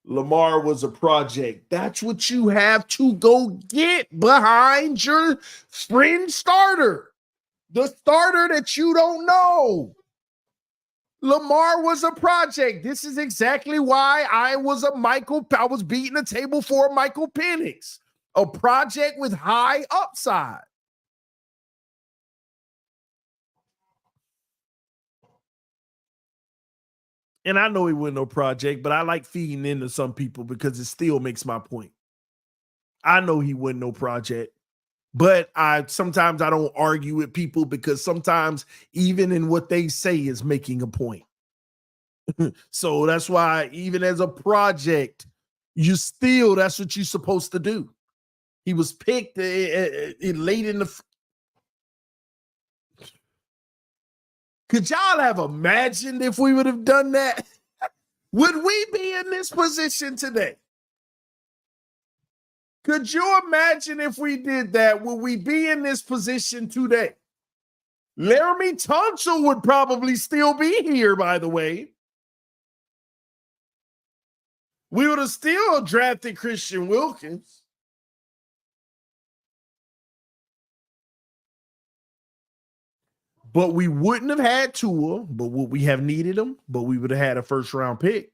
Lamar was a project. That's what you have to go get behind your fringe starter. The starter that you don't know. Lamar was a project. This is exactly why I was beating the table for Michael Penix. A project with high upside. And I know he wasn't no project, but I like feeding into some people because it still makes my point. I know he wasn't no project, but sometimes I don't argue with people because sometimes even in what they say is making a point. So that's why even as a project, that's what you're supposed to do. He was picked late in the. Could y'all have imagined if we would have done that? Would we be in this position today? Could you imagine if we did that? Would we be in this position today? Laramie Tunsil would probably still be here, by the way. We would have still drafted Christian Wilkins. But we wouldn't have had Tua, but would we have needed him? But we would have had a first-round pick.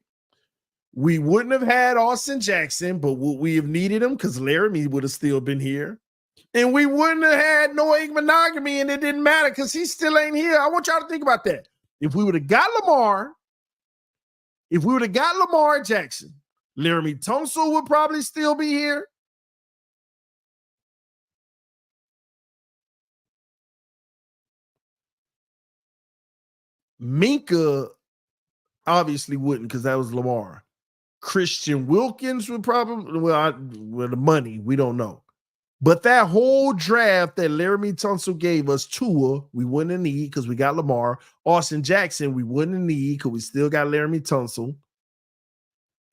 We wouldn't have had Austin Jackson, but would we have needed him? Because Laramie would have still been here. And we wouldn't have had Noah Monogamy, and it didn't matter because he still ain't here. I want y'all to think about that. If we would have got Lamar Jackson, Laramie Tunsil would probably still be here. Minka obviously wouldn't because that was Lamar. Christian Wilkins would probably, the money, we don't know. But that whole draft that Laramie Tunsil gave us, Tua, we wouldn't have need because we got Lamar. Austin Jackson, we wouldn't have need because we still got Laramie Tunsil.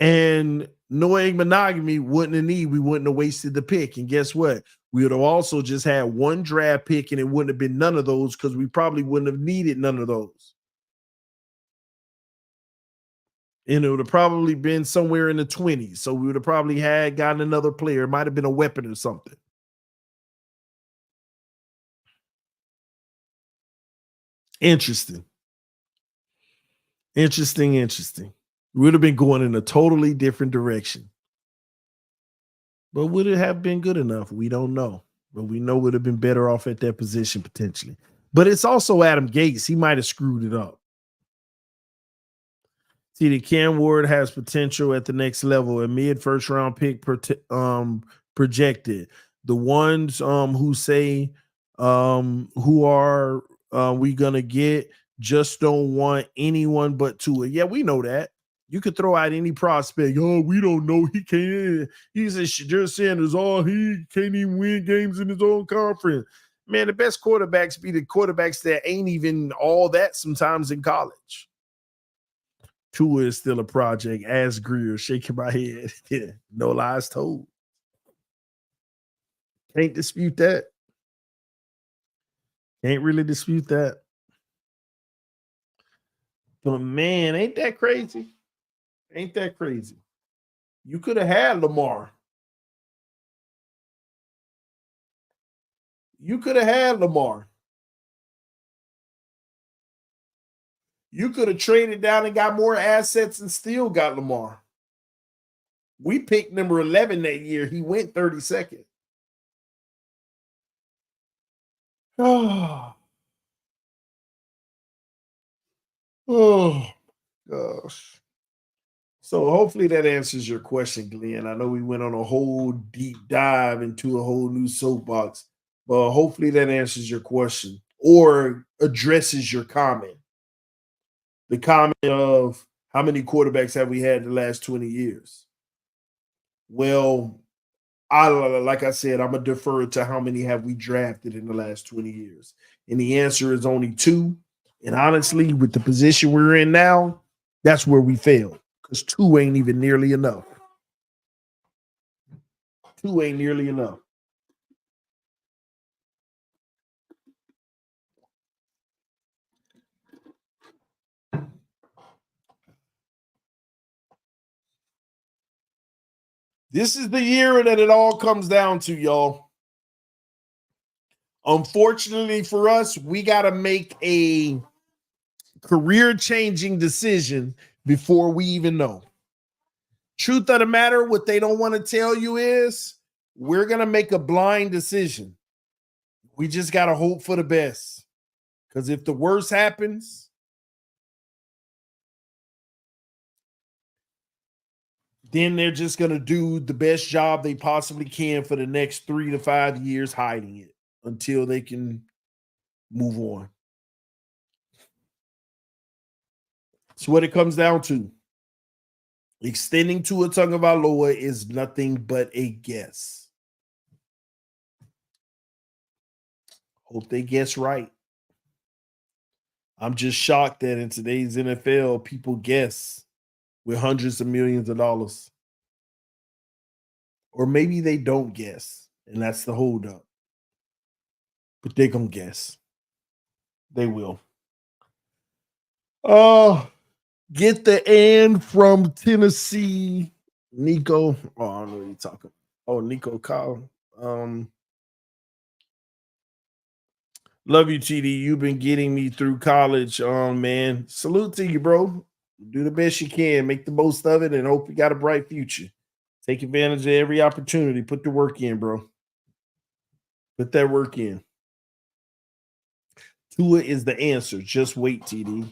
And Noah Monogamy wouldn't have need. We wouldn't have wasted the pick. And guess what? We would have also just had one draft pick and it wouldn't have been none of those because we probably wouldn't have needed none of those. And it would have probably been somewhere in the 20s. So we would have probably gotten another player. It might have been a weapon or something. Interesting. We would have been going in a totally different direction. But would it have been good enough? We don't know. But we know it would have been better off at that position potentially. But it's also Adam Gates. He might have screwed it up. See, the Cam Ward has potential at the next level. A mid first round pick projected. The ones who say who are we gonna get just don't want anyone but Tua. Yeah, we know that. You could throw out any prospect. Oh, we don't know. He can't. He's a Shadur Sanders. Oh, he can't even win games in his own conference. Man, the best quarterbacks be the quarterbacks that ain't even all that sometimes in college. Tua is still a project. As Greer shaking my head. Yeah, no lies told. Can't dispute that. Can't really dispute that. But man, ain't that crazy? Ain't that crazy? You could have had Lamar. You could have had Lamar. You could have traded down and got more assets and still got Lamar. We picked number 11 that year. He went 32nd. Oh, oh gosh. So hopefully that answers your question, Glenn. I know we went on a whole deep dive into a whole new soapbox, but hopefully that answers your question or addresses your comment. The comment of how many quarterbacks have we had in the last 20 years? Well, like I said, I'm gonna defer to how many have we drafted in the last 20 years. And the answer is only 2. And honestly, with the position we're in now, that's where we failed. Because 2 ain't even nearly enough. 2 ain't nearly enough. This is the year that it all comes down to, y'all. Unfortunately for us, we got to make a career-changing decision before we even know. Truth of the matter, what they don't want to tell you is we're going to make a blind decision. We just got to hope for the best. Because if the worst happens, then they're just going to do the best job they possibly can for the next 3 to 5 years hiding it until they can move on. It's what it comes down to. Extending Tua Tagovailoa is nothing but a guess. Hope they guess right. I'm just shocked that in today's NFL, people guess with hundreds of millions of dollars. Or maybe they don't guess, and that's the holdup. But they're going to guess. They will. Get the and from Tennessee. Nico. Oh, I don't know what you're talking about. Oh, Nico Kyle. Love you, TD. You've been getting me through college, man. Salute to you, bro. Do the best you can. Make the most of it and hope you got a bright future. Take advantage of every opportunity. Put the work in, bro. Put that work in. Tua is the answer. Just wait, TD.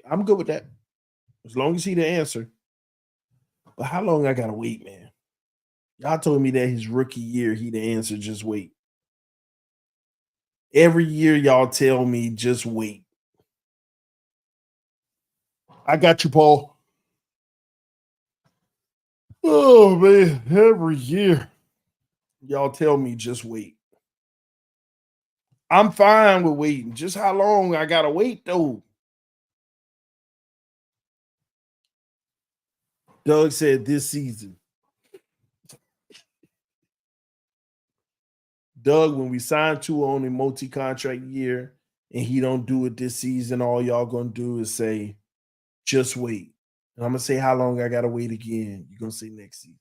I'm good with that. As long as he the answer. But how long I gotta wait, man? Y'all told me that his rookie year, he the answer. Just wait. Every year, y'all tell me, just wait. I got you, Paul. Oh, man. Every year, y'all tell me, just wait. I'm fine with waiting. Just how long I got to wait, though? Doug said this season. Doug, when we signed Tua on a multi-contract year and he don't do it this season, all y'all going to do is say, just wait. And I'm going to say how long I got to wait again. You're going to say next season.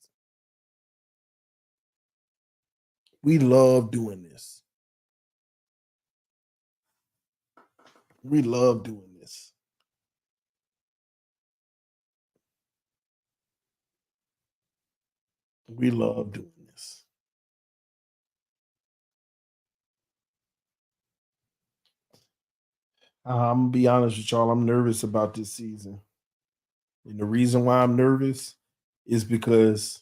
We love doing this. We love doing this. We love doing this. I'm going to be honest with y'all. I'm nervous about this season. And the reason why I'm nervous is because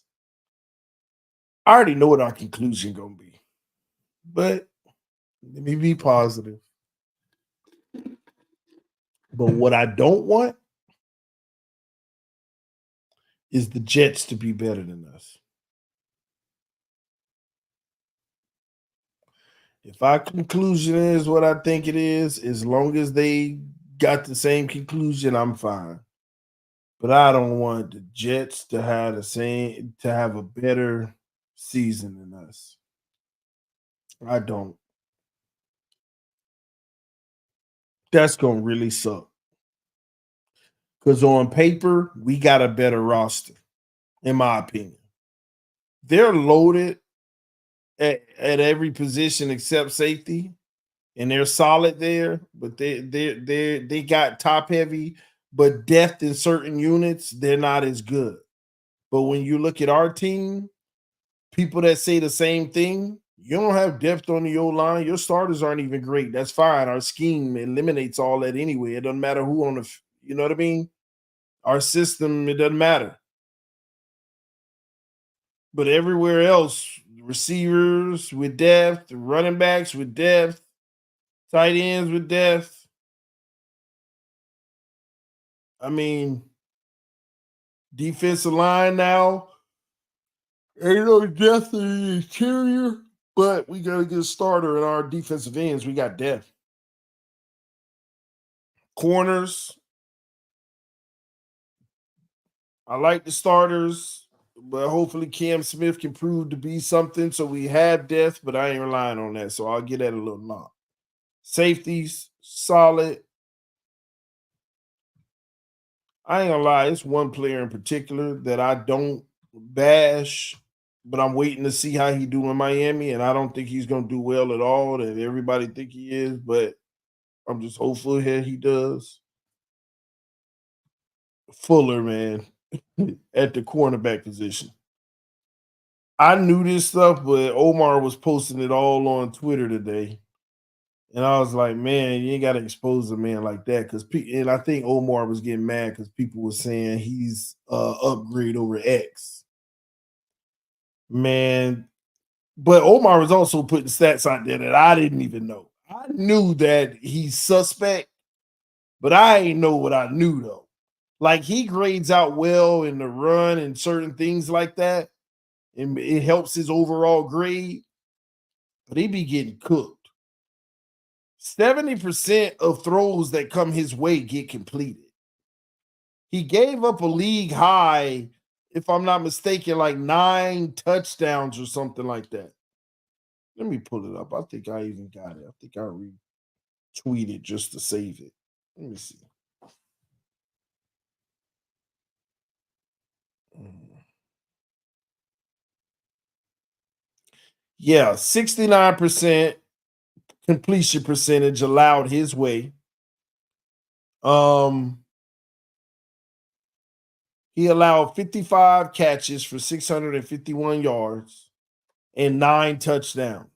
I already know what our conclusion going to be. But let me be positive. But what I don't want is the Jets to be better than us. If our conclusion is what I think it is, as long as they got the same conclusion, I'm fine. But I don't want the Jets to have a better season than us. I don't. That's gonna really suck. Because on paper, we got a better roster, in my opinion. They're loaded at every position except safety, and they're solid there, but they got top heavy, but depth in certain units, they're not as good. But when you look at our team, people that say the same thing, you don't have depth on the O line. Your starters aren't even great. That's fine. Our scheme eliminates all that anyway. It doesn't matter who on the, you know what I mean? Our system, it doesn't matter. But everywhere else, receivers with depth, running backs with depth, tight ends with depth. I mean, defensive line now, ain't no depth in the interior, but we got a good starter in our defensive ends. We got depth. Corners, I like the starters, but hopefully Cam Smith can prove to be something. So we have depth, but I ain't relying on that. So I'll get that a little knock. Safeties, solid. I ain't gonna lie, it's one player in particular that I don't bash, but I'm waiting to see how he do in Miami, and I don't think he's gonna do well at all. That everybody think he is, but I'm just hopeful here he does. Fuller, man, at the cornerback position. I knew this stuff, but Omar was posting it all on Twitter today. And I was like, man, you ain't got to expose a man like that. And I think Omar was getting mad because people were saying he's upgrade over X. Man, but Omar was also putting stats out there that I didn't even know. I knew that he's suspect, but I ain't know what I knew though. Like he grades out well in the run and certain things like that, and it helps his overall grade, but he be getting cooked. 70% of throws that come his way get completed. He gave up a league high, if I'm not mistaken, like 9 touchdowns or something like that. Let me pull it up. I think I even got it. I think I retweeted just to save it. Let me see. Yeah, 69% completion percentage allowed his way. Um, he allowed 55 catches for 651 yards and 9 touchdowns.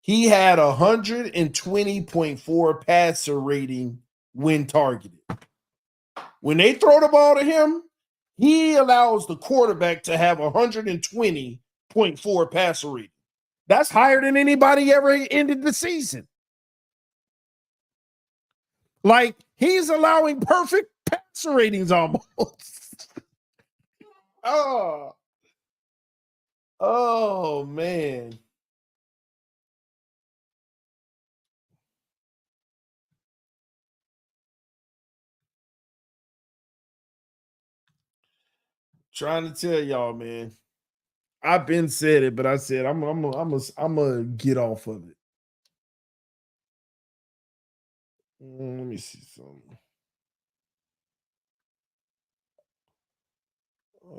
He had 120.4 passer rating when targeted. When they throw the ball to him, he allows the quarterback to have 120.4 passer rating. That's higher than anybody ever ended the season. Like he's allowing perfect passer ratings almost. Oh man. Trying to tell y'all, man. I've been said it, but I said I'm gonna get off of it. Let me see something.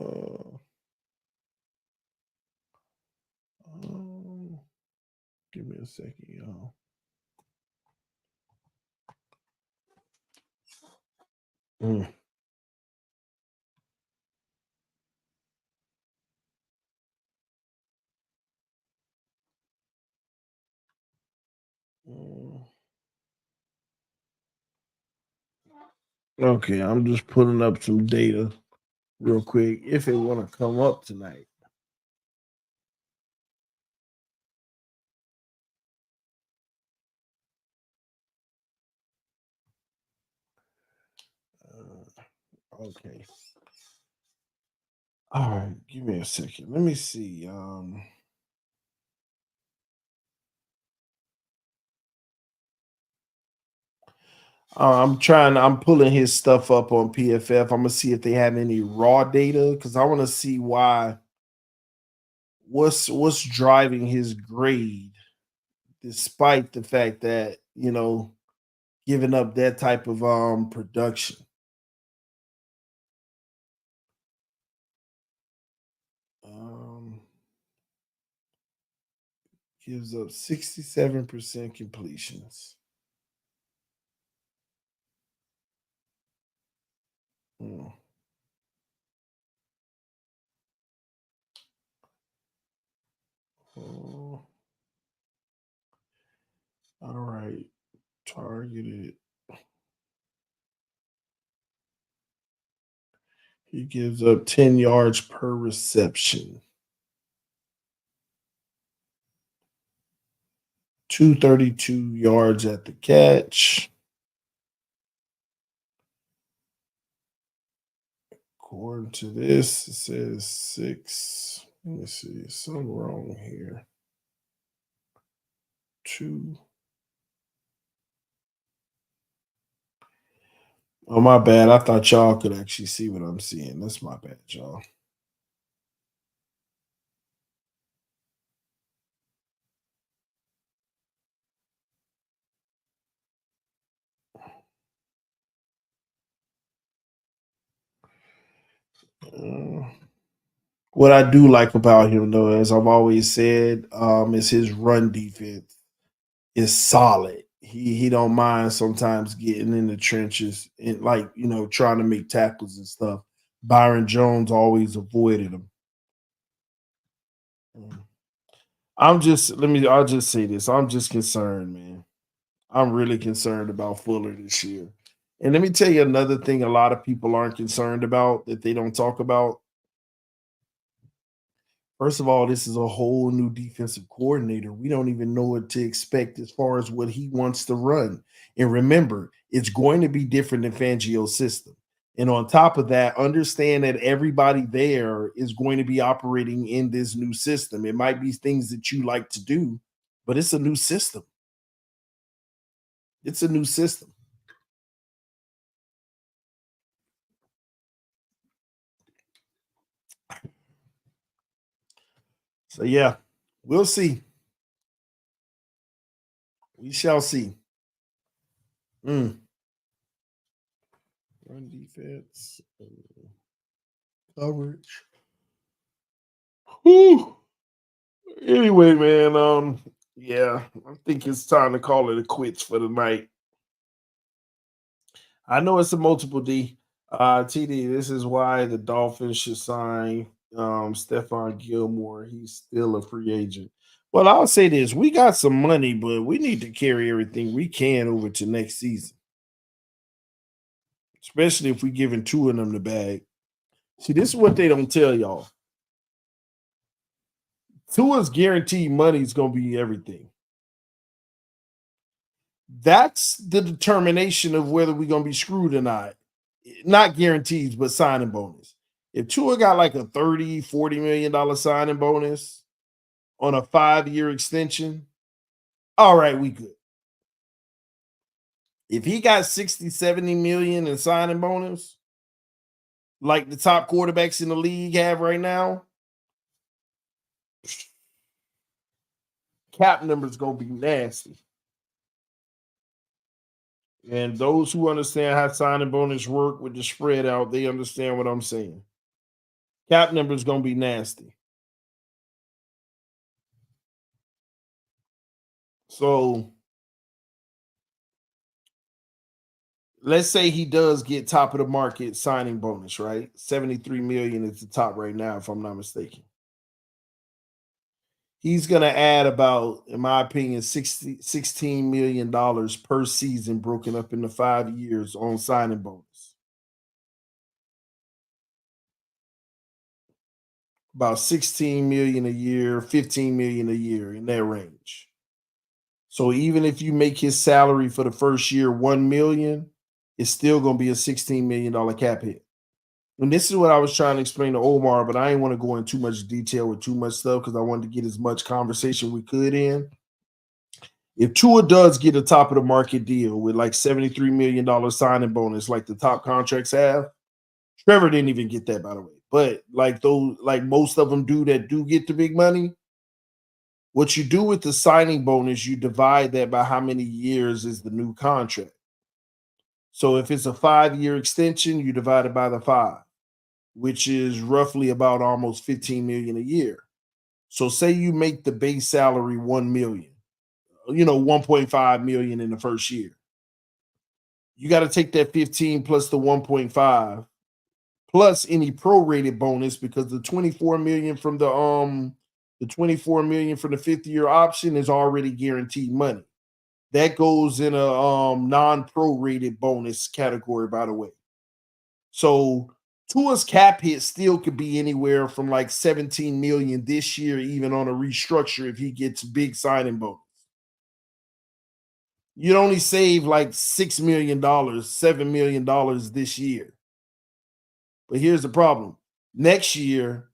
Uh, um, give me a second, y'all. Mm. Mm. Okay, I'm just pulling up some data real quick if it want to come up tonight. Okay. All right, give me a second. Let me see. I'm pulling his stuff up on PFF. I'm gonna see if they have any raw data because I want to see what's driving his grade, despite the fact that giving up that type of production. Um, gives up 67% completions. Hmm. Oh, all right, targeted. He gives up 10 yards per reception. 232 yards at the catch. According to this, it says 6. Let me see. Something wrong here. 2. Oh, my bad. I thought y'all could actually see what I'm seeing. That's my bad, y'all. Uh, What I do like about him, though, as I've always said, is his run defense is solid. He don't mind sometimes getting in the trenches and trying to make tackles and stuff. Byron Jones always avoided him. Mm. I'll just say this. I'm just concerned, man. I'm really concerned about Fuller this year. And let me tell you another thing a lot of people aren't concerned about that they don't talk about. First of all, this is a whole new defensive coordinator. We don't even know what to expect as far as what he wants to run. And remember, it's going to be different than Fangio's system. And on top of that, understand that everybody there is going to be operating in this new system. It might be things that you like to do, but it's a new system. It's a new system. So yeah, we'll see. We shall see. Mm. Run defense, coverage. Whew. Anyway, man, yeah, I think it's time to call it a quits for the night. I know it's a multiple D. TD, this is why the Dolphins should sign Stephon Gilmore. He's still a free agent. Well, I'll say this: we got some money, but we need to carry everything we can over to next season, especially if we giving two of them the bag. See, this is what they don't tell y'all. Tua's guaranteed money is going to be everything. That's the determination of whether we're going to be screwed or not. Not guarantees, but signing bonus. If Tua got like a $30-40 million signing bonus on a 5-year extension, all right, we good. If he got 60-70 million in signing bonus, like the top quarterbacks in the league have right now, cap number's going to be nasty. And those who understand how signing bonus work with the spread out, they understand what I'm saying. Cap number is going to be nasty. So let's say he does get top of the market signing bonus, right? 73 million is the top right now, if I'm not mistaken. He's going to add about, in my opinion, $16 million per season, broken up into 5 years on signing bonus. About 16 million a year, 15 million a year, in that range. So even if you make his salary for the first year 1 million, it's still going to be a $16 million cap hit. And this is what I was trying to explain to Omar, but I didn't want to go in too much detail with too much stuff because I wanted to get as much conversation we could in. If Tua does get a top of the market deal with like $73 million signing bonus, like the top contracts have, Trevor didn't even get that, by the way. But like those, like most of them do that do get the big money. What you do with the signing bonus, you divide that by how many years is the new contract. So if it's a 5-year extension, you divide it by the 5, which is roughly about almost 15 million a year. So say you make the base salary 1 million, 1.5 million in the first year. You got to take that 15 plus the 1.5 plus any prorated bonus, because the 24 million from the 24 million from the 5th-year option is already guaranteed money. That goes in a non-prorated bonus category, by the way. So Tua's cap hit still could be anywhere from like 17 million this year, even on a restructure, if he gets big signing bonus. You'd only save like $6 million, $7 million this year. But here's the problem. Next year,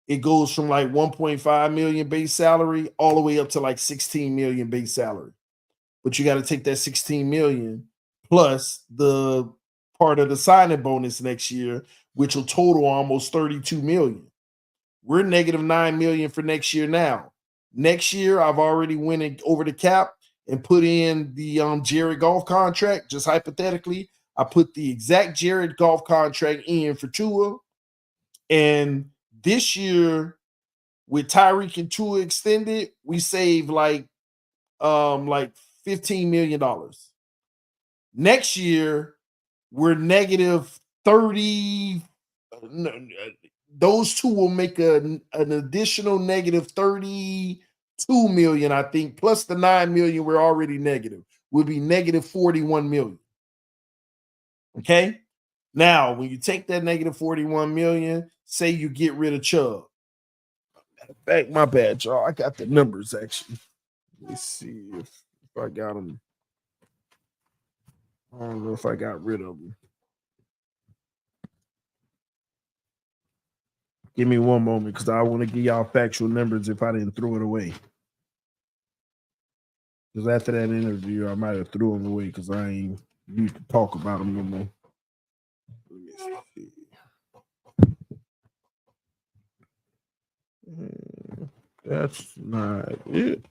it goes from like 1.5 million base salary all the way up to like 16 million base salary. But you got to take that 16 million plus the part of the signing bonus next year, which will total almost 32 million. We're negative 9 million for next year now. Next year, I've already went over the cap and put in the Jared Goff contract. Just hypothetically, I put the exact Jared Goff contract in for Tua, and This year, with Tyreek and Tua extended, we save like $15 million. Next year, we're negative 30. Those two will make an additional negative 32 million, I think, plus the 9 million we're already negative. Will be negative 41 million. Okay. Now, when you take that negative 41 million, say you get rid of Chubb. Back, my bad, y'all. I got the numbers actually. Let's see if I got them. I don't know if I got rid of them. Give me one moment because I want to give y'all factual numbers if I didn't throw it away. Because after that interview, I might have threw them away because I ain't used to talk about them no more. Let me see. That's not it.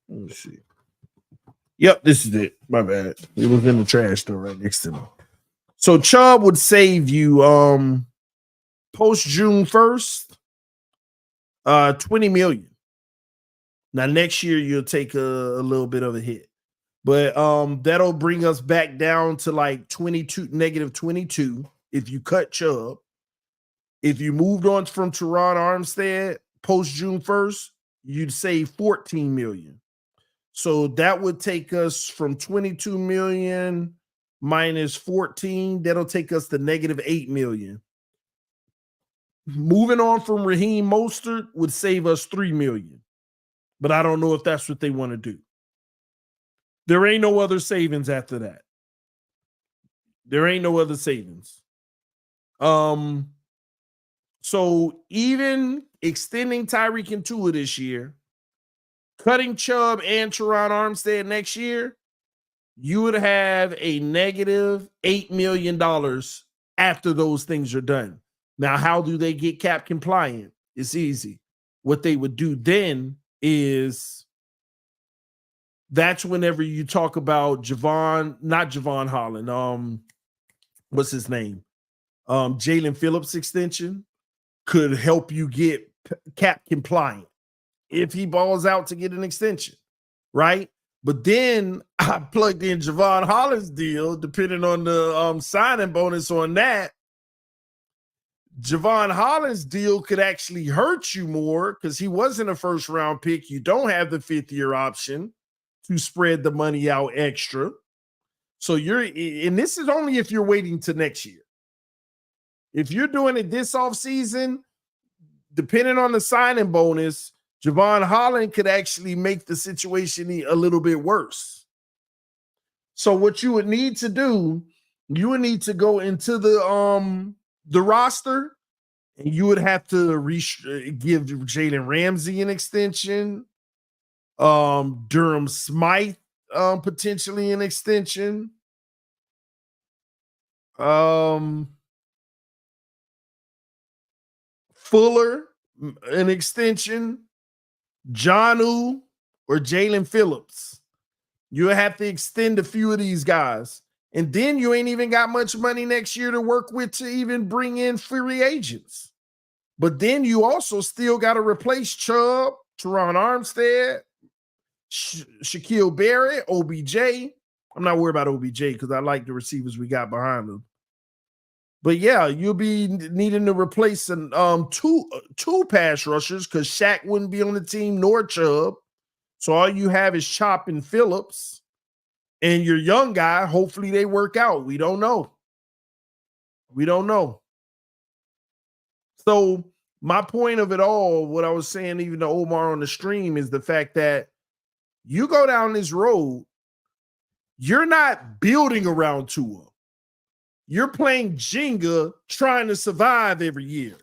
Let me see. Yep, this is it. My bad. It was in the trash store right next to me. So Chubb would save you post June 1st, 20 million. Now next year you'll take a little bit of a hit. But that'll bring us back down to like negative 22 if you cut Chubb. If you moved on from Teron Armstead post June 1st, you'd save 14 million. So that would take us from 22 million minus 14. That'll take us to negative 8 million. Moving on from Raheem Mostert would save us 3 million. But I don't know if that's what they want to do. There ain't no other savings after that. There ain't no other savings. So even extending Tyreek and Tua this year, cutting Chubb and Teron Armstead next year, you would have a negative $8 million after those things are done. Now, how do they get cap compliant? It's easy. What they would do then is that's whenever you talk about not Javon Holland. What's his name? Jalen Phillips extension could help you get cap compliant if he balls out to get an extension, right? But then I plugged in Javon Holland's deal, depending on the signing bonus on that. Javon Holland's deal could actually hurt you more because he wasn't a first-round pick. You don't have the fifth-year option to spread the money out extra. So and this is only if you're waiting to next year. If you're doing it this offseason, depending on the signing bonus, Javon Holland could actually make the situation a little bit worse. So what you would need to do, you would need to go into the roster, and you would have to give Jalen Ramsey an extension, Durham Smythe potentially an extension, Fuller an extension, Jonnu or Jalen Phillips. You'll have to extend a few of these guys. And then you ain't even got much money next year to work with to even bring in free agents. But then you also still got to replace Chubb, Teron Armstead, Shaquille Barrett, OBJ. I'm not worried about OBJ because I like the receivers we got behind them. But yeah, you'll be needing to replace two pass rushers because Shaq wouldn't be on the team nor Chubb. So all you have is Chop and Phillips. And your young guy, hopefully they work out. We don't know. So my point of it all, what I was saying even to Omar on the stream, is the fact that you go down this road, you're not building around Tua. You're playing Jenga trying to survive every year.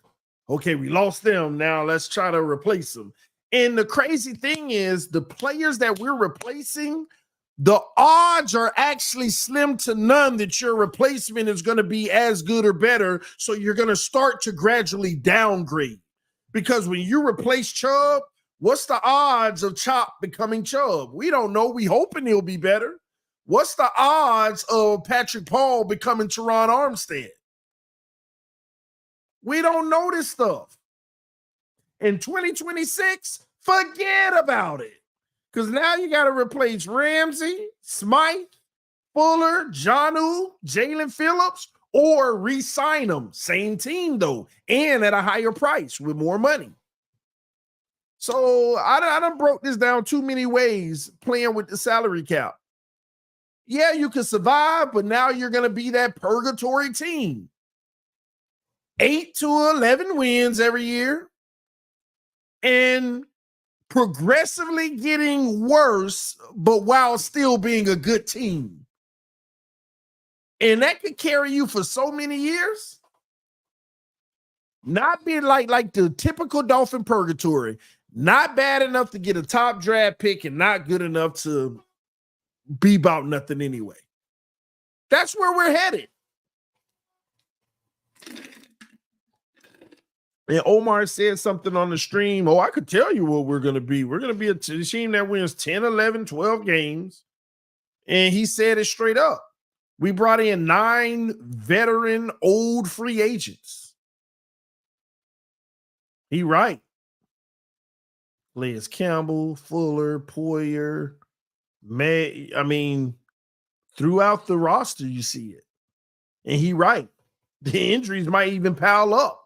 Okay, we lost them. Now let's try to replace them. And the crazy thing is the players that we're replacing, the odds are actually slim to none that your replacement is going to be as good or better. So you're going to start to gradually downgrade. Because when you replace Chubb, what's the odds of Chop becoming Chubb? We don't know. We hoping he'll be better. What's the odds of Patrick Paul becoming Teron Armstead? We don't know this stuff. In 2026, forget about it. Because now you got to replace Ramsey, Smythe, Fuller, Jonnu, Jalen Phillips, or re-sign them. Same team, though, and at a higher price with more money. So I done broke this down too many ways playing with the salary cap. Yeah, you can survive, but now you're going to be that purgatory team. 8 to 11 wins every year and progressively getting worse, but while still being a good team. And that could carry you for so many years. Not being like the typical Dolphin purgatory. Not bad enough to get a top draft pick and not good enough to be about nothing anyway. That's where we're headed. And Omar said something on the stream. Oh, I could tell you what we're going to be. We're going to be a team that wins 10, 11, 12 games. And he said it straight up. We brought in 9 veteran old free agents. He right. Liz Campbell, Fuller, Poyer, May. I mean, throughout the roster, you see it. And he right. The injuries might even pile up.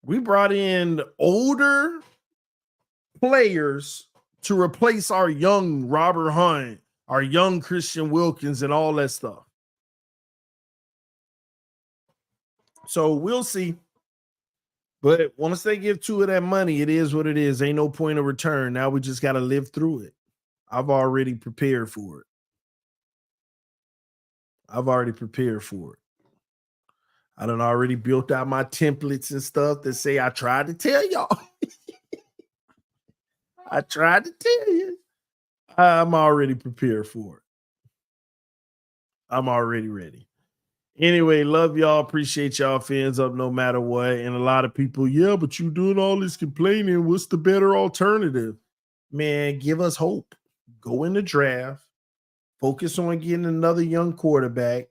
We brought in older players to replace our young Robert Hunt, our young Christian Wilkins, and all that stuff. So we'll see. But once they give Tua that money, it is what it is. Ain't no point of return. Now we just got to live through it. I've already prepared for it. I done already built out my templates and stuff that say I tried to tell y'all. I tried to tell you. I'm already prepared for it. I'm already ready. Anyway, love y'all. Appreciate y'all. Fans up no matter what. And a lot of people, yeah, but you doing all this complaining. What's the better alternative? Man, give us hope. Go in the draft. Focus on getting another young quarterback.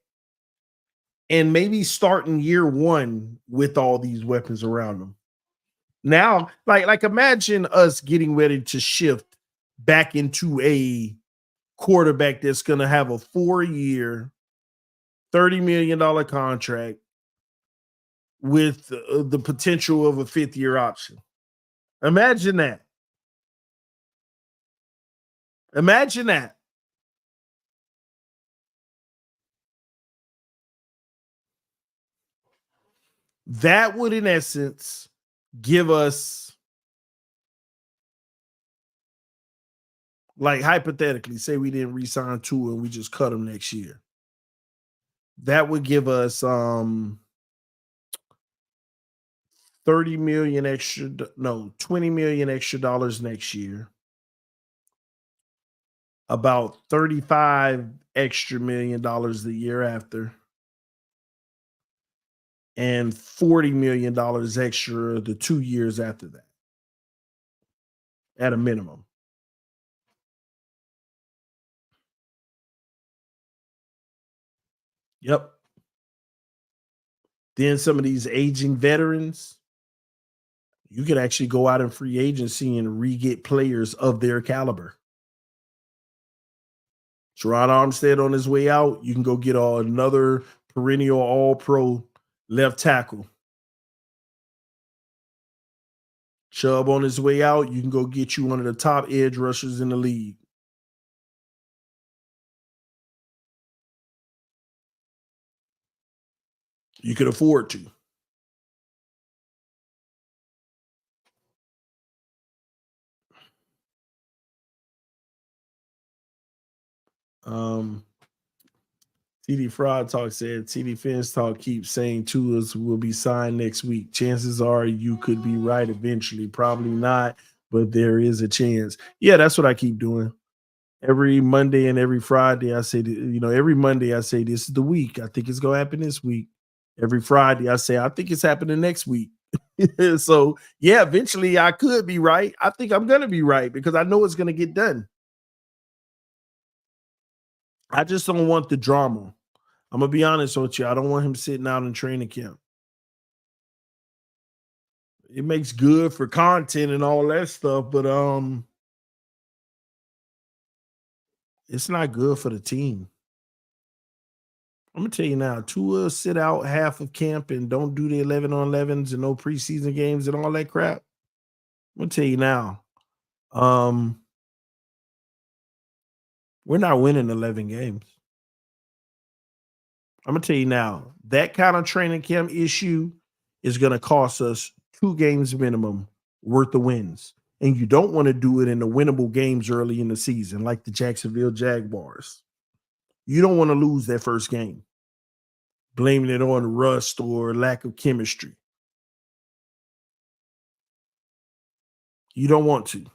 And maybe starting year one with all these weapons around them. Now, like imagine us getting ready to shift back into a quarterback that's going to have a 4-year, $30 million contract with the potential of a 5th-year option. Imagine that. Imagine that. That would, in essence, give us, like hypothetically, say we didn't re-sign Tua and we just cut him next year. That would give us 30 million extra, no, 20 million extra dollars next year. About 35 extra million dollars the year after. And $40 million extra the 2 years after that. At a minimum. Yep. Then some of these aging veterans, you could actually go out in free agency and re-get players of their caliber. Teron Armstead on his way out, you can go get another perennial all-pro left tackle. Chubb on his way out, you can go get you one of the top edge rushers in the league. You could afford to. TD Fraud Talk said, TD Fans Talk keeps saying Tua's will be signed next week. Chances are you could be right eventually. Probably not, but there is a chance. Yeah, that's what I keep doing. Every Monday and every Friday, I say, every Monday I say, this is the week. I think it's going to happen this week. Every Friday I say, I think it's happening next week. So, yeah, eventually I could be right. I think I'm going to be right because I know it's going to get done. I just don't want the drama. I'm gonna be honest with you. I don't want him sitting out in training camp. It makes good for content and all that stuff, but it's not good for the team. I'm gonna tell you now, Tua sit out half of camp and don't do the 11 on 11s and no preseason games and all that crap. I'm gonna tell you now, um, we're not winning 11 games. I'm gonna tell you now, that kind of training camp issue is gonna cost us 2 games minimum worth of wins. And you don't want to do it in the winnable games early in the season, like the Jacksonville Jaguars. You don't want to lose that first game, blaming it on rust or lack of chemistry. You don't want to.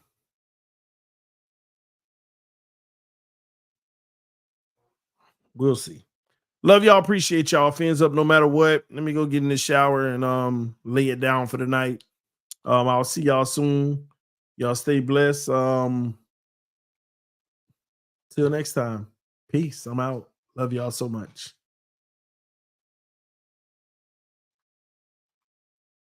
We'll see. Love y'all. Appreciate y'all. Fans up no matter what. Let me go get in the shower and lay it down for the night. I'll see y'all soon. Y'all stay blessed. Till next time. Peace. I'm out. Love y'all so much.